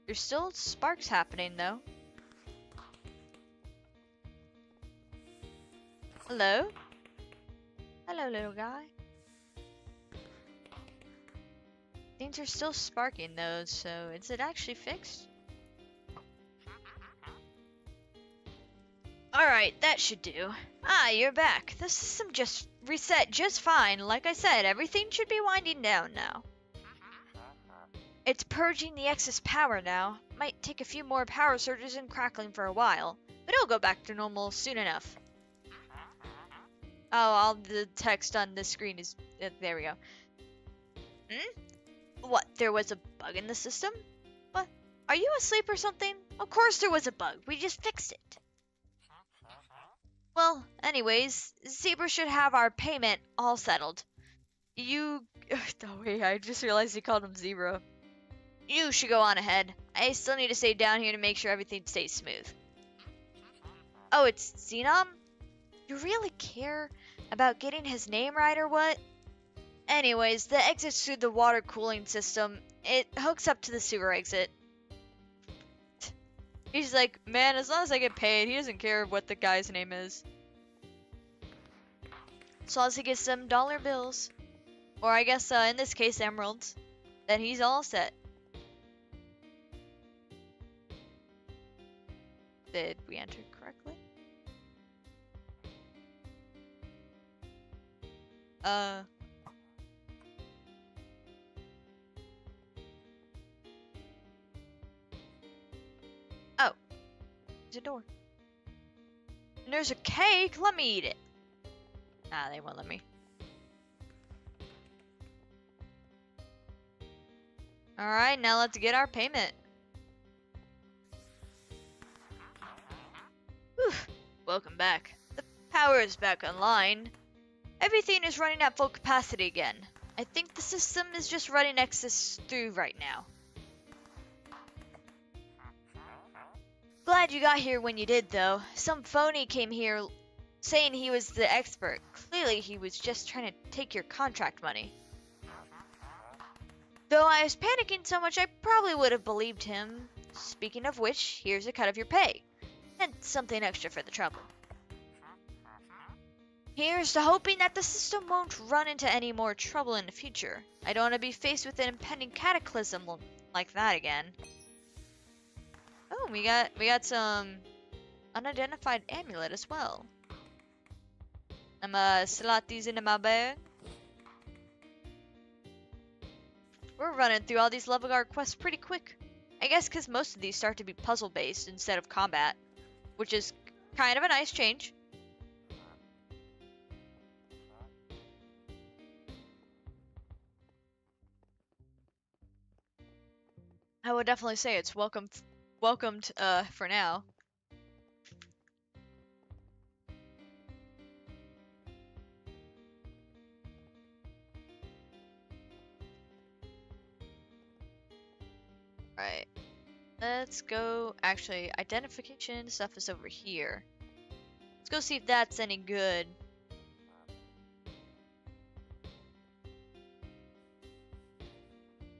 There's still sparks happening, though. Hello? Hello, little guy. Things are still sparking, though, so is it actually fixed? Alright, that should do. Ah, you're back. The system just reset just fine. Like I said, everything should be winding down now. It's purging the excess power now. Might take a few more power surges and crackling for a while, but it'll go back to normal soon enough. Oh, all the text on the screen is... there we go. What, there was a bug in the system? What? Are you asleep or something? Of course there was a bug. We just fixed it. Well, anyways, Zebra should have our payment all settled. You... oh wait, I just realized you called him Zebra. You should go on ahead. I still need to stay down here to make sure everything stays smooth. Oh, it's Xenom? You really care about getting his name right or what? Anyways, the exit's through the water cooling system. It hooks up to the sewer exit. He's like, man, as long as I get paid, he doesn't care what the guy's name is. As long as he gets some dollar bills. Or I guess, in this case, emeralds. Then he's all set. Did we enter correctly? Oh. There's a door. And there's a cake! Let me eat it! Nah, they won't let me. Alright, now let's get our payment. Whew. Welcome back. The power is back online. Everything is running at full capacity again. I think the system is just running excess through right now. Glad you got here when you did, though. Some phony came here saying he was the expert. Clearly, he was just trying to take your contract money. Though I was panicking so much, I probably would have believed him. Speaking of which, here's a cut of your pay. And something extra for the trouble. Here's to hoping that the system won't run into any more trouble in the future. I don't want to be faced with an impending cataclysm like that again. Oh, we got some unidentified amulet as well. I'ma slot these into my bag. We're running through all these Levigar quests pretty quick. I guess because most of these start to be puzzle based instead of combat, which is kind of a nice change. I would definitely say it's welcomed for now. Right. Let's go. Actually, identification stuff is over here. Let's go see if that's any good.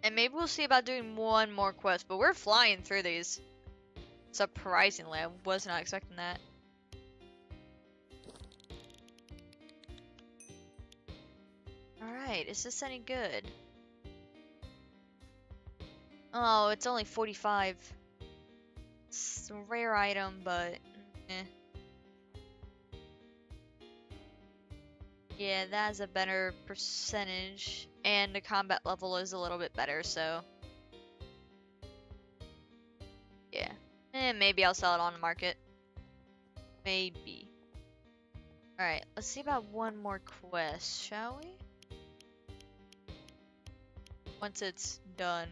And maybe we'll see about doing one more quest, but we're flying through these. Surprisingly, I was not expecting that. Alright, is this any good? Oh, it's only 45. It's a rare item, but... eh. Yeah, that has a better percentage, and the combat level is a little bit better, so yeah. Maybe I'll sell it on the market. Maybe. Alright, let's see about one more quest, shall we? Once it's done.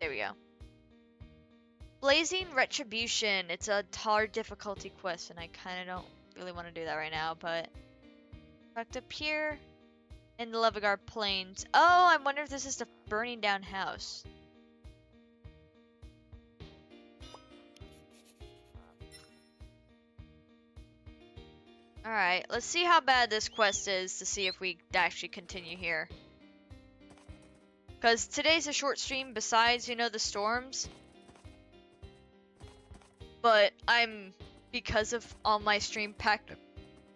There we go. Blazing Retribution. It's a hard difficulty quest, and I kind of don't really want to do that right now, but back up here in the Levigar Plains. Oh, I wonder if this is the burning down house. Alright, let's see how bad this quest is to see if we actually continue here. Because today's a short stream besides, you know, the storms. But because of all my stream packed,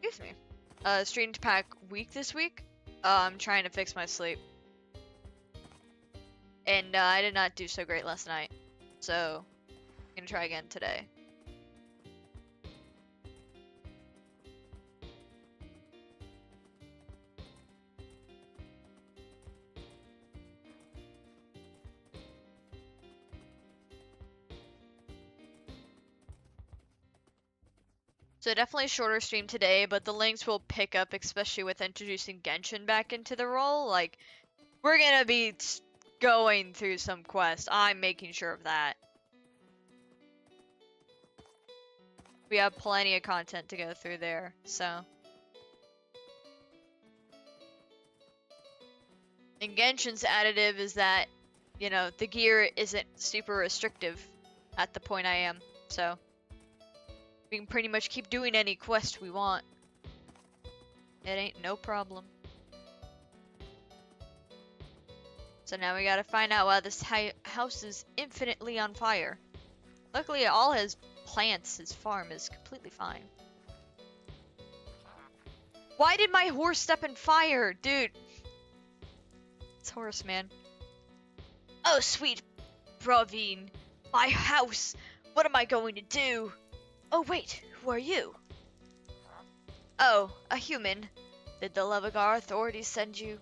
excuse me, stream pack week this week, I'm trying to fix my sleep. And I did not do so great last night. So, I'm gonna try again today. So definitely a shorter stream today, but the links will pick up, especially with introducing Genshin back into the role. Like, we're gonna be going through some quests. I'm making sure of that. We have plenty of content to go through there, so. And Genshin's additive is that, you know, the gear isn't super restrictive at the point I am, so. We can pretty much keep doing any quest we want. It ain't no problem. So now we gotta find out why this house is infinitely on fire. Luckily, all his plants, his farm is completely fine. Why did my horse step in fire? Dude. It's horse, man. Oh, sweet Province. My house. What am I going to do? Oh, wait. Who are you? Oh, a human. Did the Levigar authorities send you?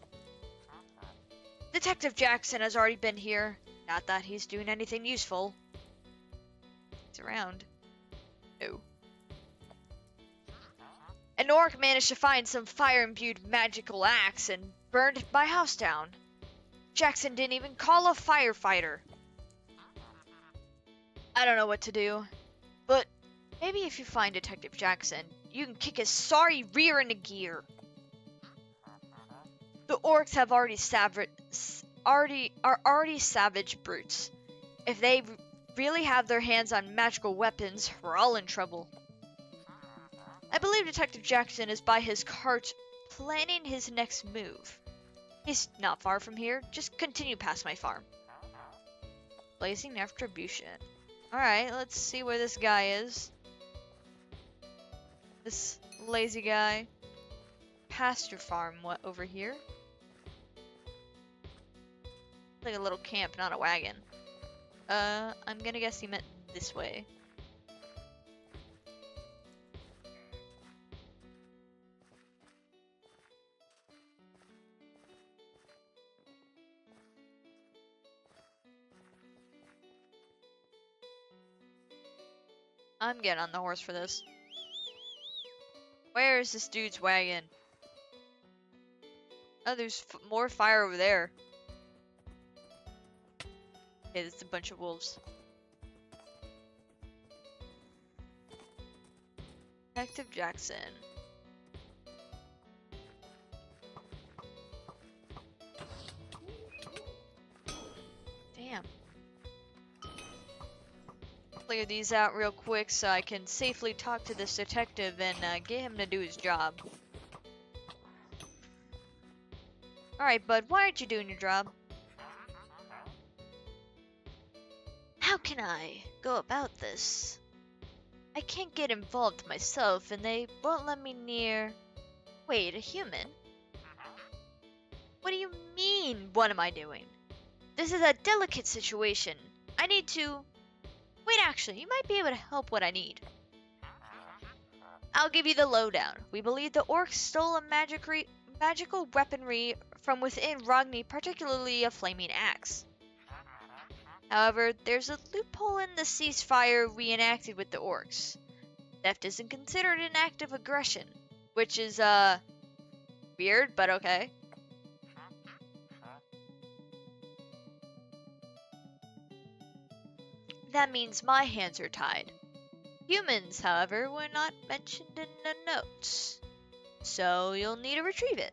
Detective Jackson has already been here. Not that he's doing anything useful. He's around. No. An orc managed to find some fire-imbued magical axe and burned my house down. Jackson didn't even call a firefighter. I don't know what to do, but maybe if you find Detective Jackson, you can kick his sorry rear into gear. The orcs have already savage brutes. If they really have their hands on magical weapons, we're all in trouble. I believe Detective Jackson is by his cart planning his next move. He's not far from here. Just continue past my farm. Blazing Retribution. Alright, let's see where this guy is. This lazy guy. Pasture farm, what, over here? Like a little camp, not a wagon. I'm gonna guess he meant this way. I'm getting on the horse for this. Where is this dude's wagon? Oh, there's more fire over there. Okay, there's a bunch of wolves. Detective Jackson. Damn. Clear these out real quick so I can safely talk to this detective and get him to do his job. Alright, bud, why aren't you doing your job? How can I go about this? I can't get involved myself and they won't let me near... Wait, a human? What do you mean, what am I doing? This is a delicate situation. I need to... Wait, actually, you might be able to help what I need. I'll give you the lowdown. We believe the orcs stole a magical weaponry from within Rogni, particularly a flaming axe. However, there's a loophole in the ceasefire we enacted with the orcs. Theft isn't considered an act of aggression, which is, weird, but okay. That means my hands are tied. Humans, however, were not mentioned in the notes, so you'll need to retrieve it.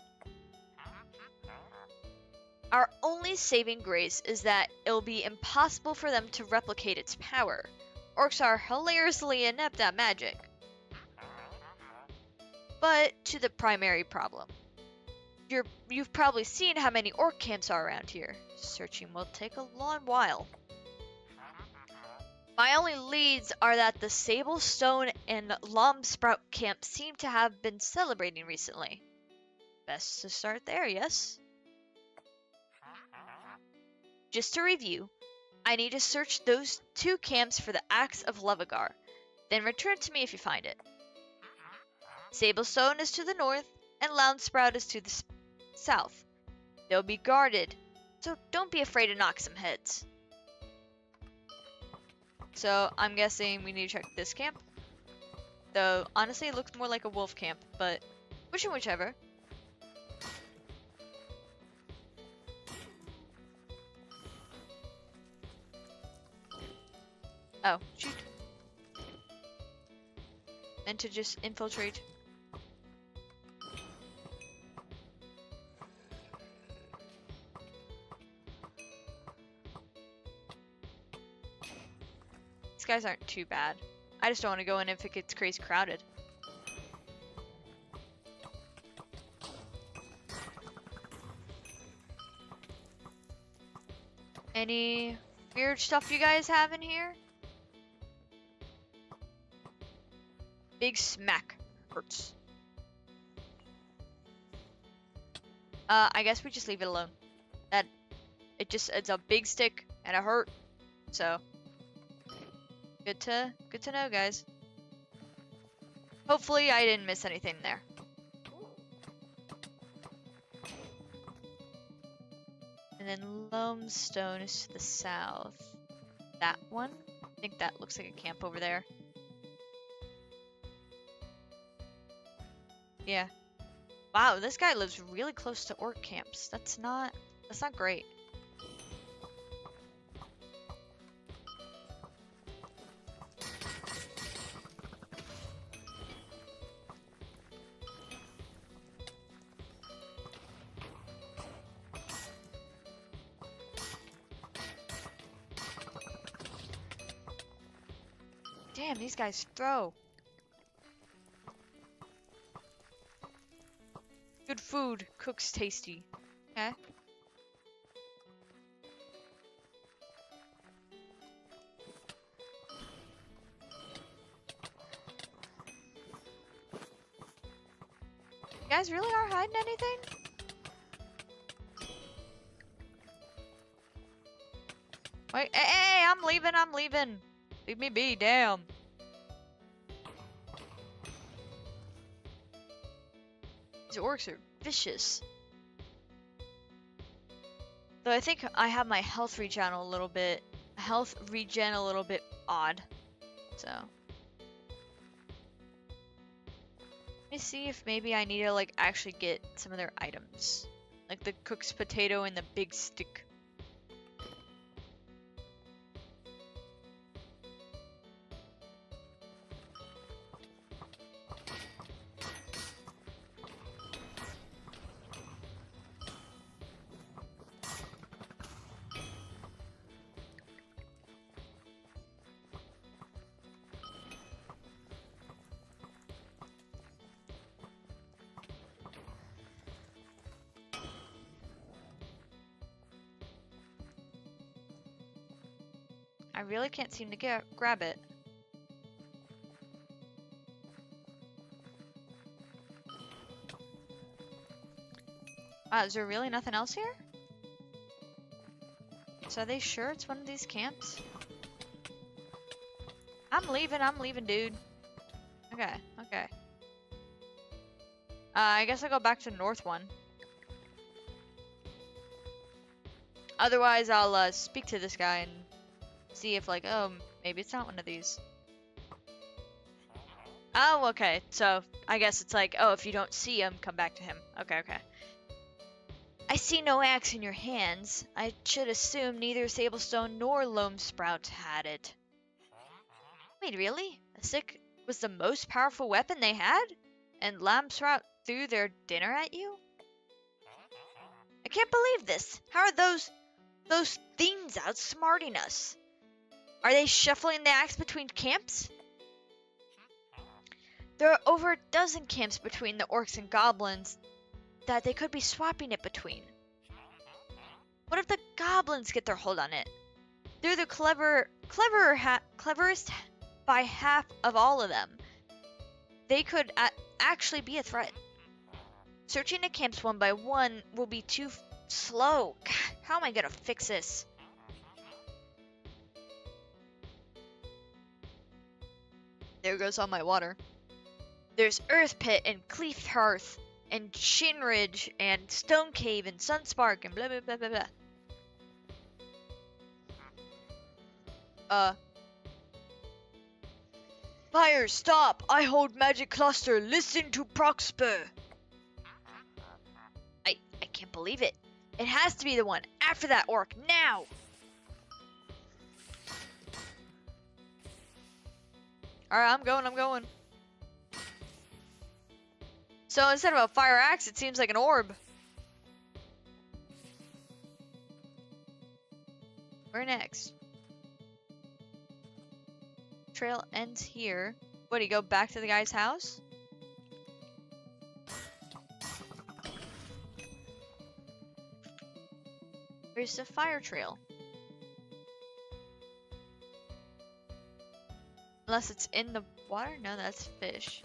Our only saving grace is that it'll be impossible for them to replicate its power. Orcs are hilariously inept at magic. But to the primary problem. You've probably seen how many orc camps are around here. Searching will take a long while. My only leads are that the Sable Stone and Lomsprout camps seem to have been celebrating recently. Best to start there, yes? Just to review, I need to search those two camps for the Axe of Levigar, then return to me if you find it. Sablestone is to the north, and Lomsprout is to the south. They'll be guarded, so don't be afraid to knock some heads. So, I'm guessing we need to check this camp. Though, honestly, it looks more like a wolf camp, but whichever. Oh, shoot. And to just infiltrate. These guys aren't too bad. I just don't want to go in if it gets crazy crowded. Any weird stuff you guys have in here? Big smack hurts. I guess we just leave it alone. It's a big stick and it hurt. So good to know, guys. Hopefully I didn't miss anything there. And then Loamstone is to the south. That one? I think that looks like a camp over there. Yeah. Wow, this guy lives really close to orc camps. That's not great. Damn, these guys throw. Good food, cooks tasty. Okay. You guys really are hiding anything? Wait, hey, I'm leaving. Leave me be, damn. These orcs are vicious. Though I think I have my health regen a little bit odd. So let me see if maybe I need to like actually get some of their items. Like the cook's potato and the big stick. I really can't seem to grab it. Wow, is there really nothing else here? So are they sure it's one of these camps? I'm leaving, dude. Okay. I guess I'll go back to the north one. Otherwise, I'll speak to this guy and see if, like, oh, maybe it's not one of these. Oh, okay. So I guess it's like, oh, if you don't see him, come back to him. Okay, okay. I see no axe in your hands. I should assume neither Sablestone nor Loam Sprout had it. Wait, really? A stick was the most powerful weapon they had? And Lamb Sprout threw their dinner at you? I can't believe this. How are those things outsmarting us? Are they shuffling the axe between camps? There are over a dozen camps between the orcs and goblins that they could be swapping it between. What if the goblins get their hold on it? They're the cleverest by half of all of them. They could actually be a threat. Searching the camps one by one will be too slow. God, how am I gonna fix this? There goes all my water. There's Earth Pit and Cleef Hearth and Shin Ridge and Stone Cave and Sunspark and blah blah blah blah blah. Fire, stop! I hold Magic Cluster. Listen to Proxper. I can't believe it. It has to be the one after that orc now. Alright, I'm going. So instead of a fire axe, it seems like an orb. Where next? Trail ends here. What, do you go back to the guy's house? Where's the fire trail? Unless it's in the water? No, that's fish.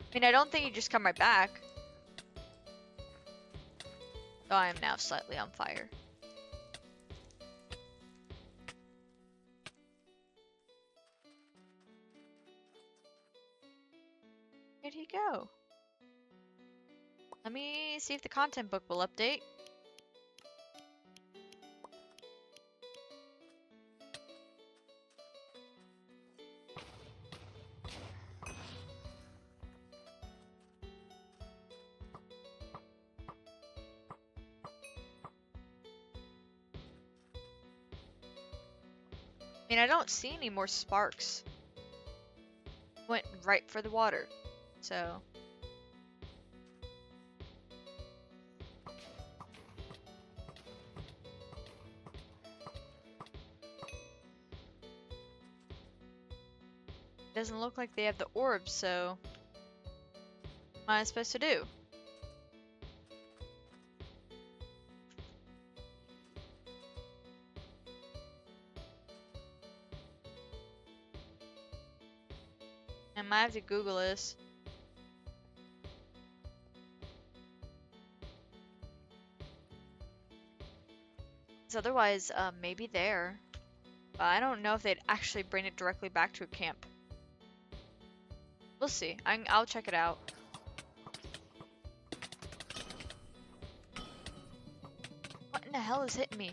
I mean, I don't think you just come right back. Though I am now slightly on fire. Where'd he go? Let me see if the content book will update. I mean, I don't see any more sparks. Went right for the water, so. Doesn't look like they have the orbs, so. What am I supposed to do? I might have to Google this. Because otherwise, maybe there. But I don't know if they'd actually bring it directly back to a camp. We'll see. I'll check it out. What in the hell is hitting me?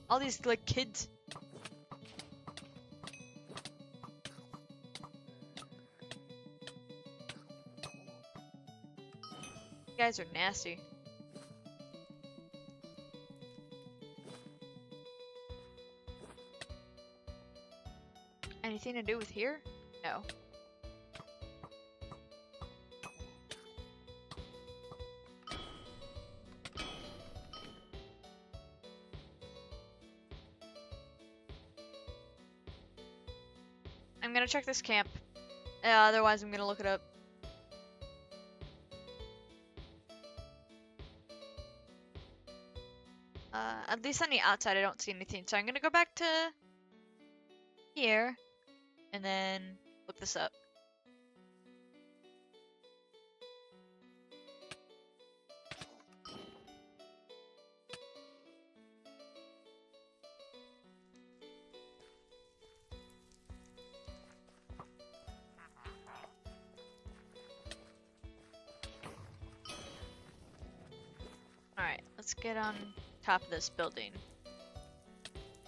All these, like, kids. You guys are nasty. Anything to do with here? No. I'm gonna check this camp. Otherwise I'm gonna look it up. At least on the outside I don't see anything, so I'm gonna go back to here and then look this up. let's get on top of this building.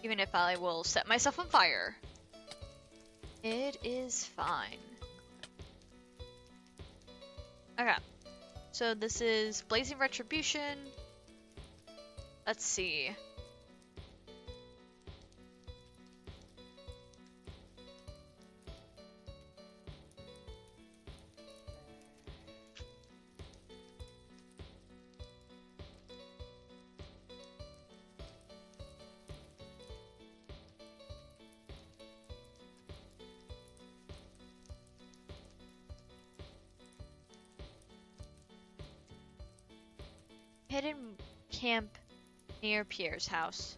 Even if I will set myself on fire. It is fine. Okay. So this is Blazing Retribution. Let's see. Hidden camp near Pierre's house.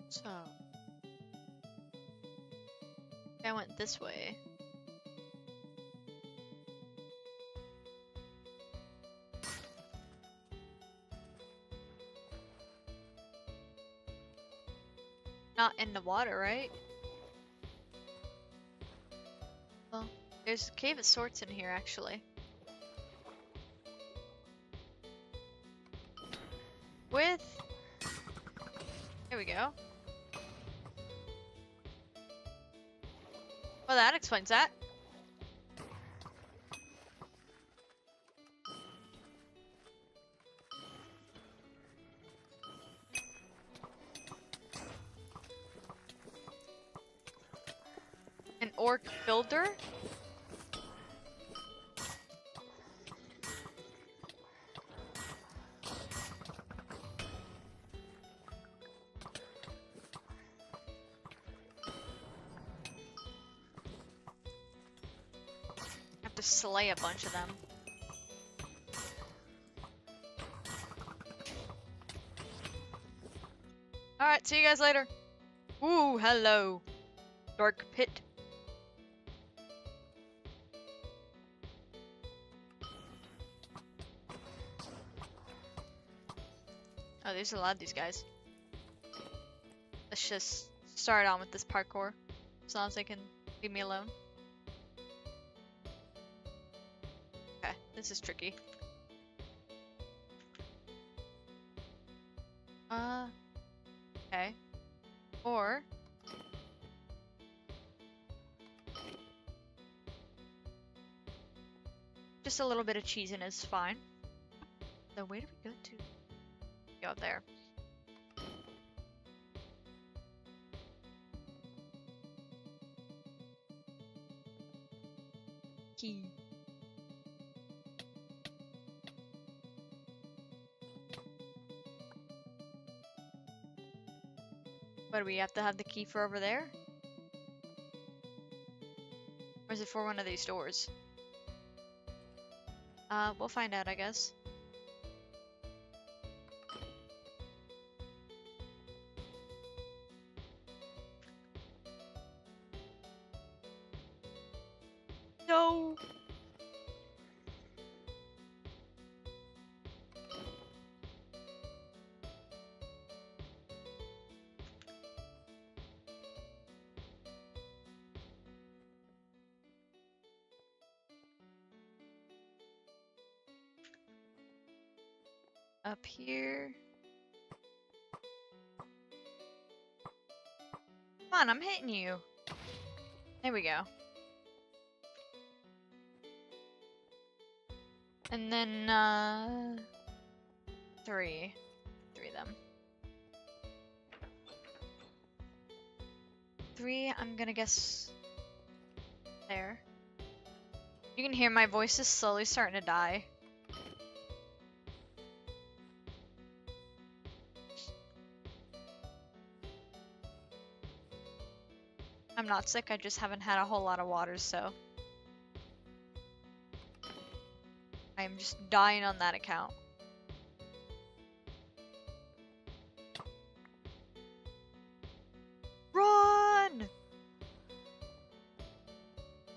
So, I went this way. Not in the water, right? Well, there's a cave of sorts in here, actually. With... There we go. Well, that explains that. An orc builder? Have to slay a bunch of them. Alright, see you guys later. Ooh, hello. Dark pit. Oh, there's a lot of these guys. Let's just start on with this parkour. As long as they can leave me alone. Okay, this is tricky. Okay. Or... just a little bit of cheesing is fine. So where do we go to? Go up there. Key. What, do we have to have the key for over there? Or is it for one of these doors? We'll find out, I guess. No! Up here. Come on, I'm hitting you. There we go. And then, three of them. Three, I'm gonna guess there. You can hear my voice is slowly starting to die. I'm not sick, I just haven't had a whole lot of water, so I'm just dying on that account. Run!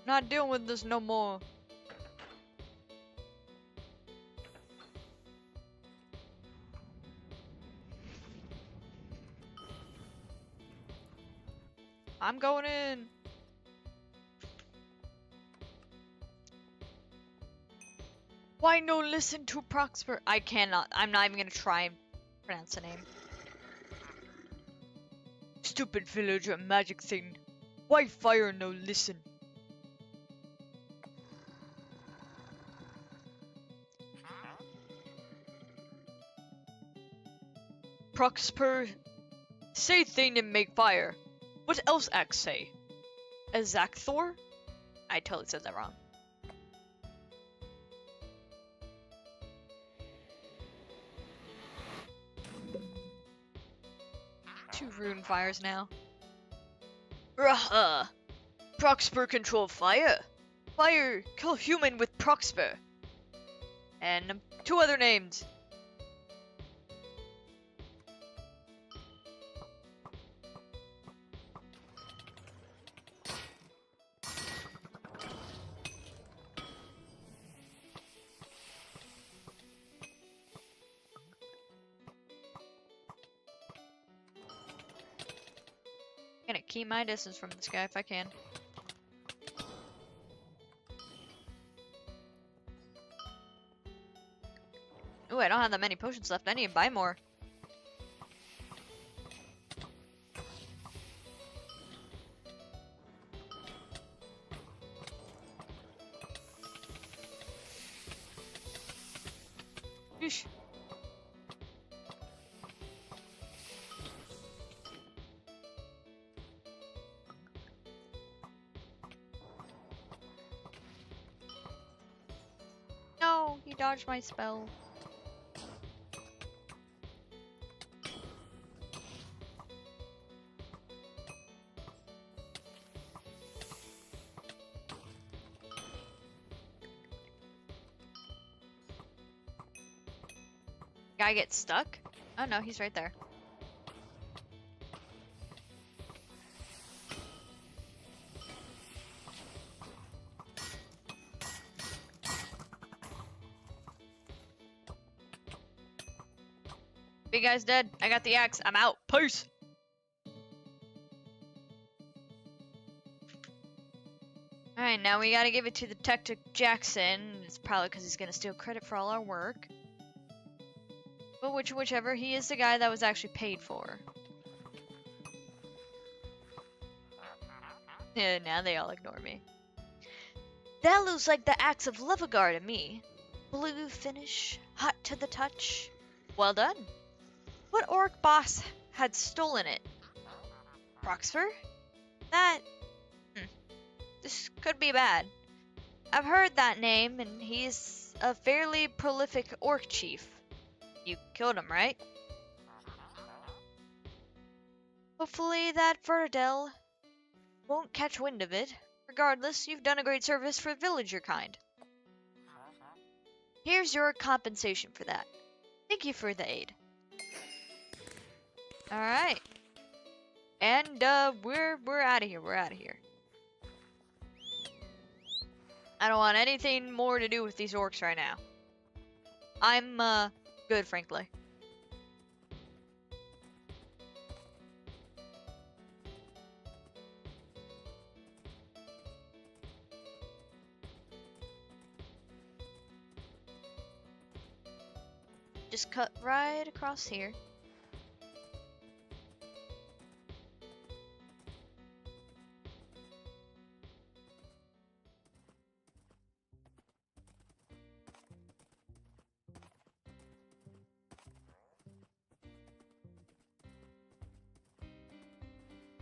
Not dealing with this no more. I'm going in. Why no listen to Prosper? I cannot. I'm not even gonna try and pronounce the name. Stupid villager magic thing. Why fire no listen? Prosper say thing and make fire. What else axe say? Azakthor? I totally said that wrong. Two rune fires now. Raha! Prosper control fire. Fire kill human with Prosper. And 2 other names. I'm gonna keep my distance from this guy if I can. Ooh, I don't have that many potions left. I need to buy more. Yeesh. No, he dodged my spell. Guy gets stuck? Oh no, he's right there. Big guy's dead. I got the axe. I'm out. Peace! Alright, now we gotta give it to Detective Jackson. It's probably because he's gonna steal credit for all our work. But whichever, he is the guy that was actually paid for. Yeah, now they all ignore me. That looks like the axe of Levigar to me. Blue finish, hot to the touch. Well done. What orc boss had stolen it? Prosper? That... This could be bad. I've heard that name, and he's a fairly prolific orc chief. You killed him, right? Hopefully that Verdell won't catch wind of it. Regardless, you've done a great service for villager kind. Here's your compensation for that. Thank you for the aid. Alright. And, we're out of here. We're out of here. I don't want anything more to do with these orcs right now. I'm, good, frankly. Just cut right across here.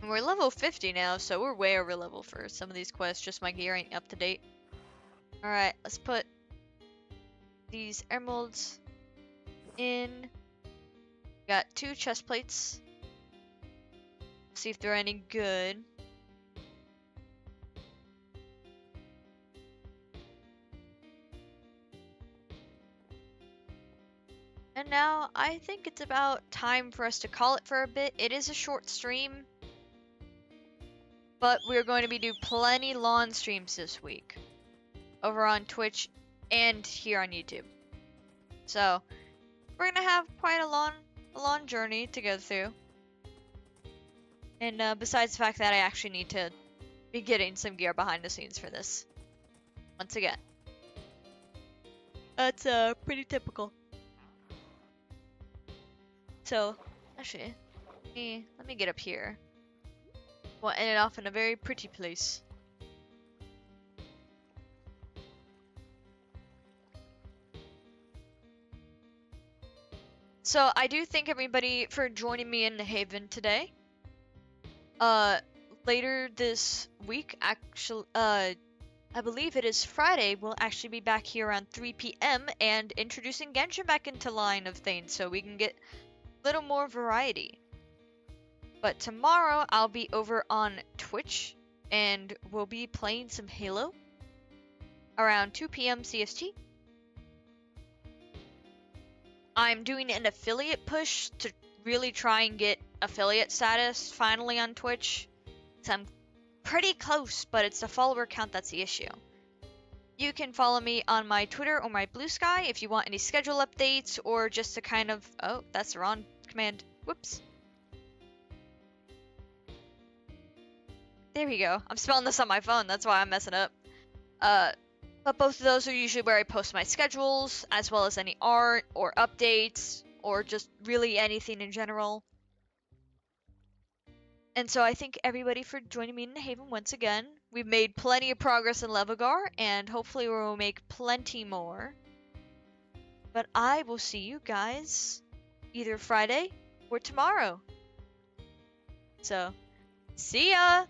And we're level 50 now, so we're way over level for some of these quests. Just my gear ain't up to date. Alright, let's put these emeralds in. Got 2 chest plates. See if they're any good. And now I think it's about time for us to call it for a bit. It is a short stream, but we're going to be doing plenty long streams this week over on Twitch and here on YouTube. So we're gonna have quite a long journey to go through. And besides the fact that I actually need to be getting some gear behind the scenes for this. Once again. That's pretty typical. So, actually, let me get up here. We'll end it off in a very pretty place. So I do thank everybody for joining me in the Haven today. Later this week, actually, I believe it is Friday, we'll actually be back here around 3 p.m. and introducing Genshin back into line of things so we can get a little more variety. But tomorrow I'll be over on Twitch and we'll be playing some Halo around 2 p.m. CST. I'm doing an affiliate push to really try and get affiliate status finally on Twitch. So I'm pretty close, but it's the follower count that's the issue. You can follow me on my Twitter or my Blue Sky if you want any schedule updates or just to kind of... Oh, that's the wrong command. Whoops. There we go. I'm spelling this on my phone, that's why I'm messing up. But both of those are usually where I post my schedules, as well as any art or updates, or just really anything in general. And so I thank everybody for joining me in the Haven once again. We've made plenty of progress in Levigar, and hopefully we will make plenty more. But I will see you guys either Friday or tomorrow. So, see ya!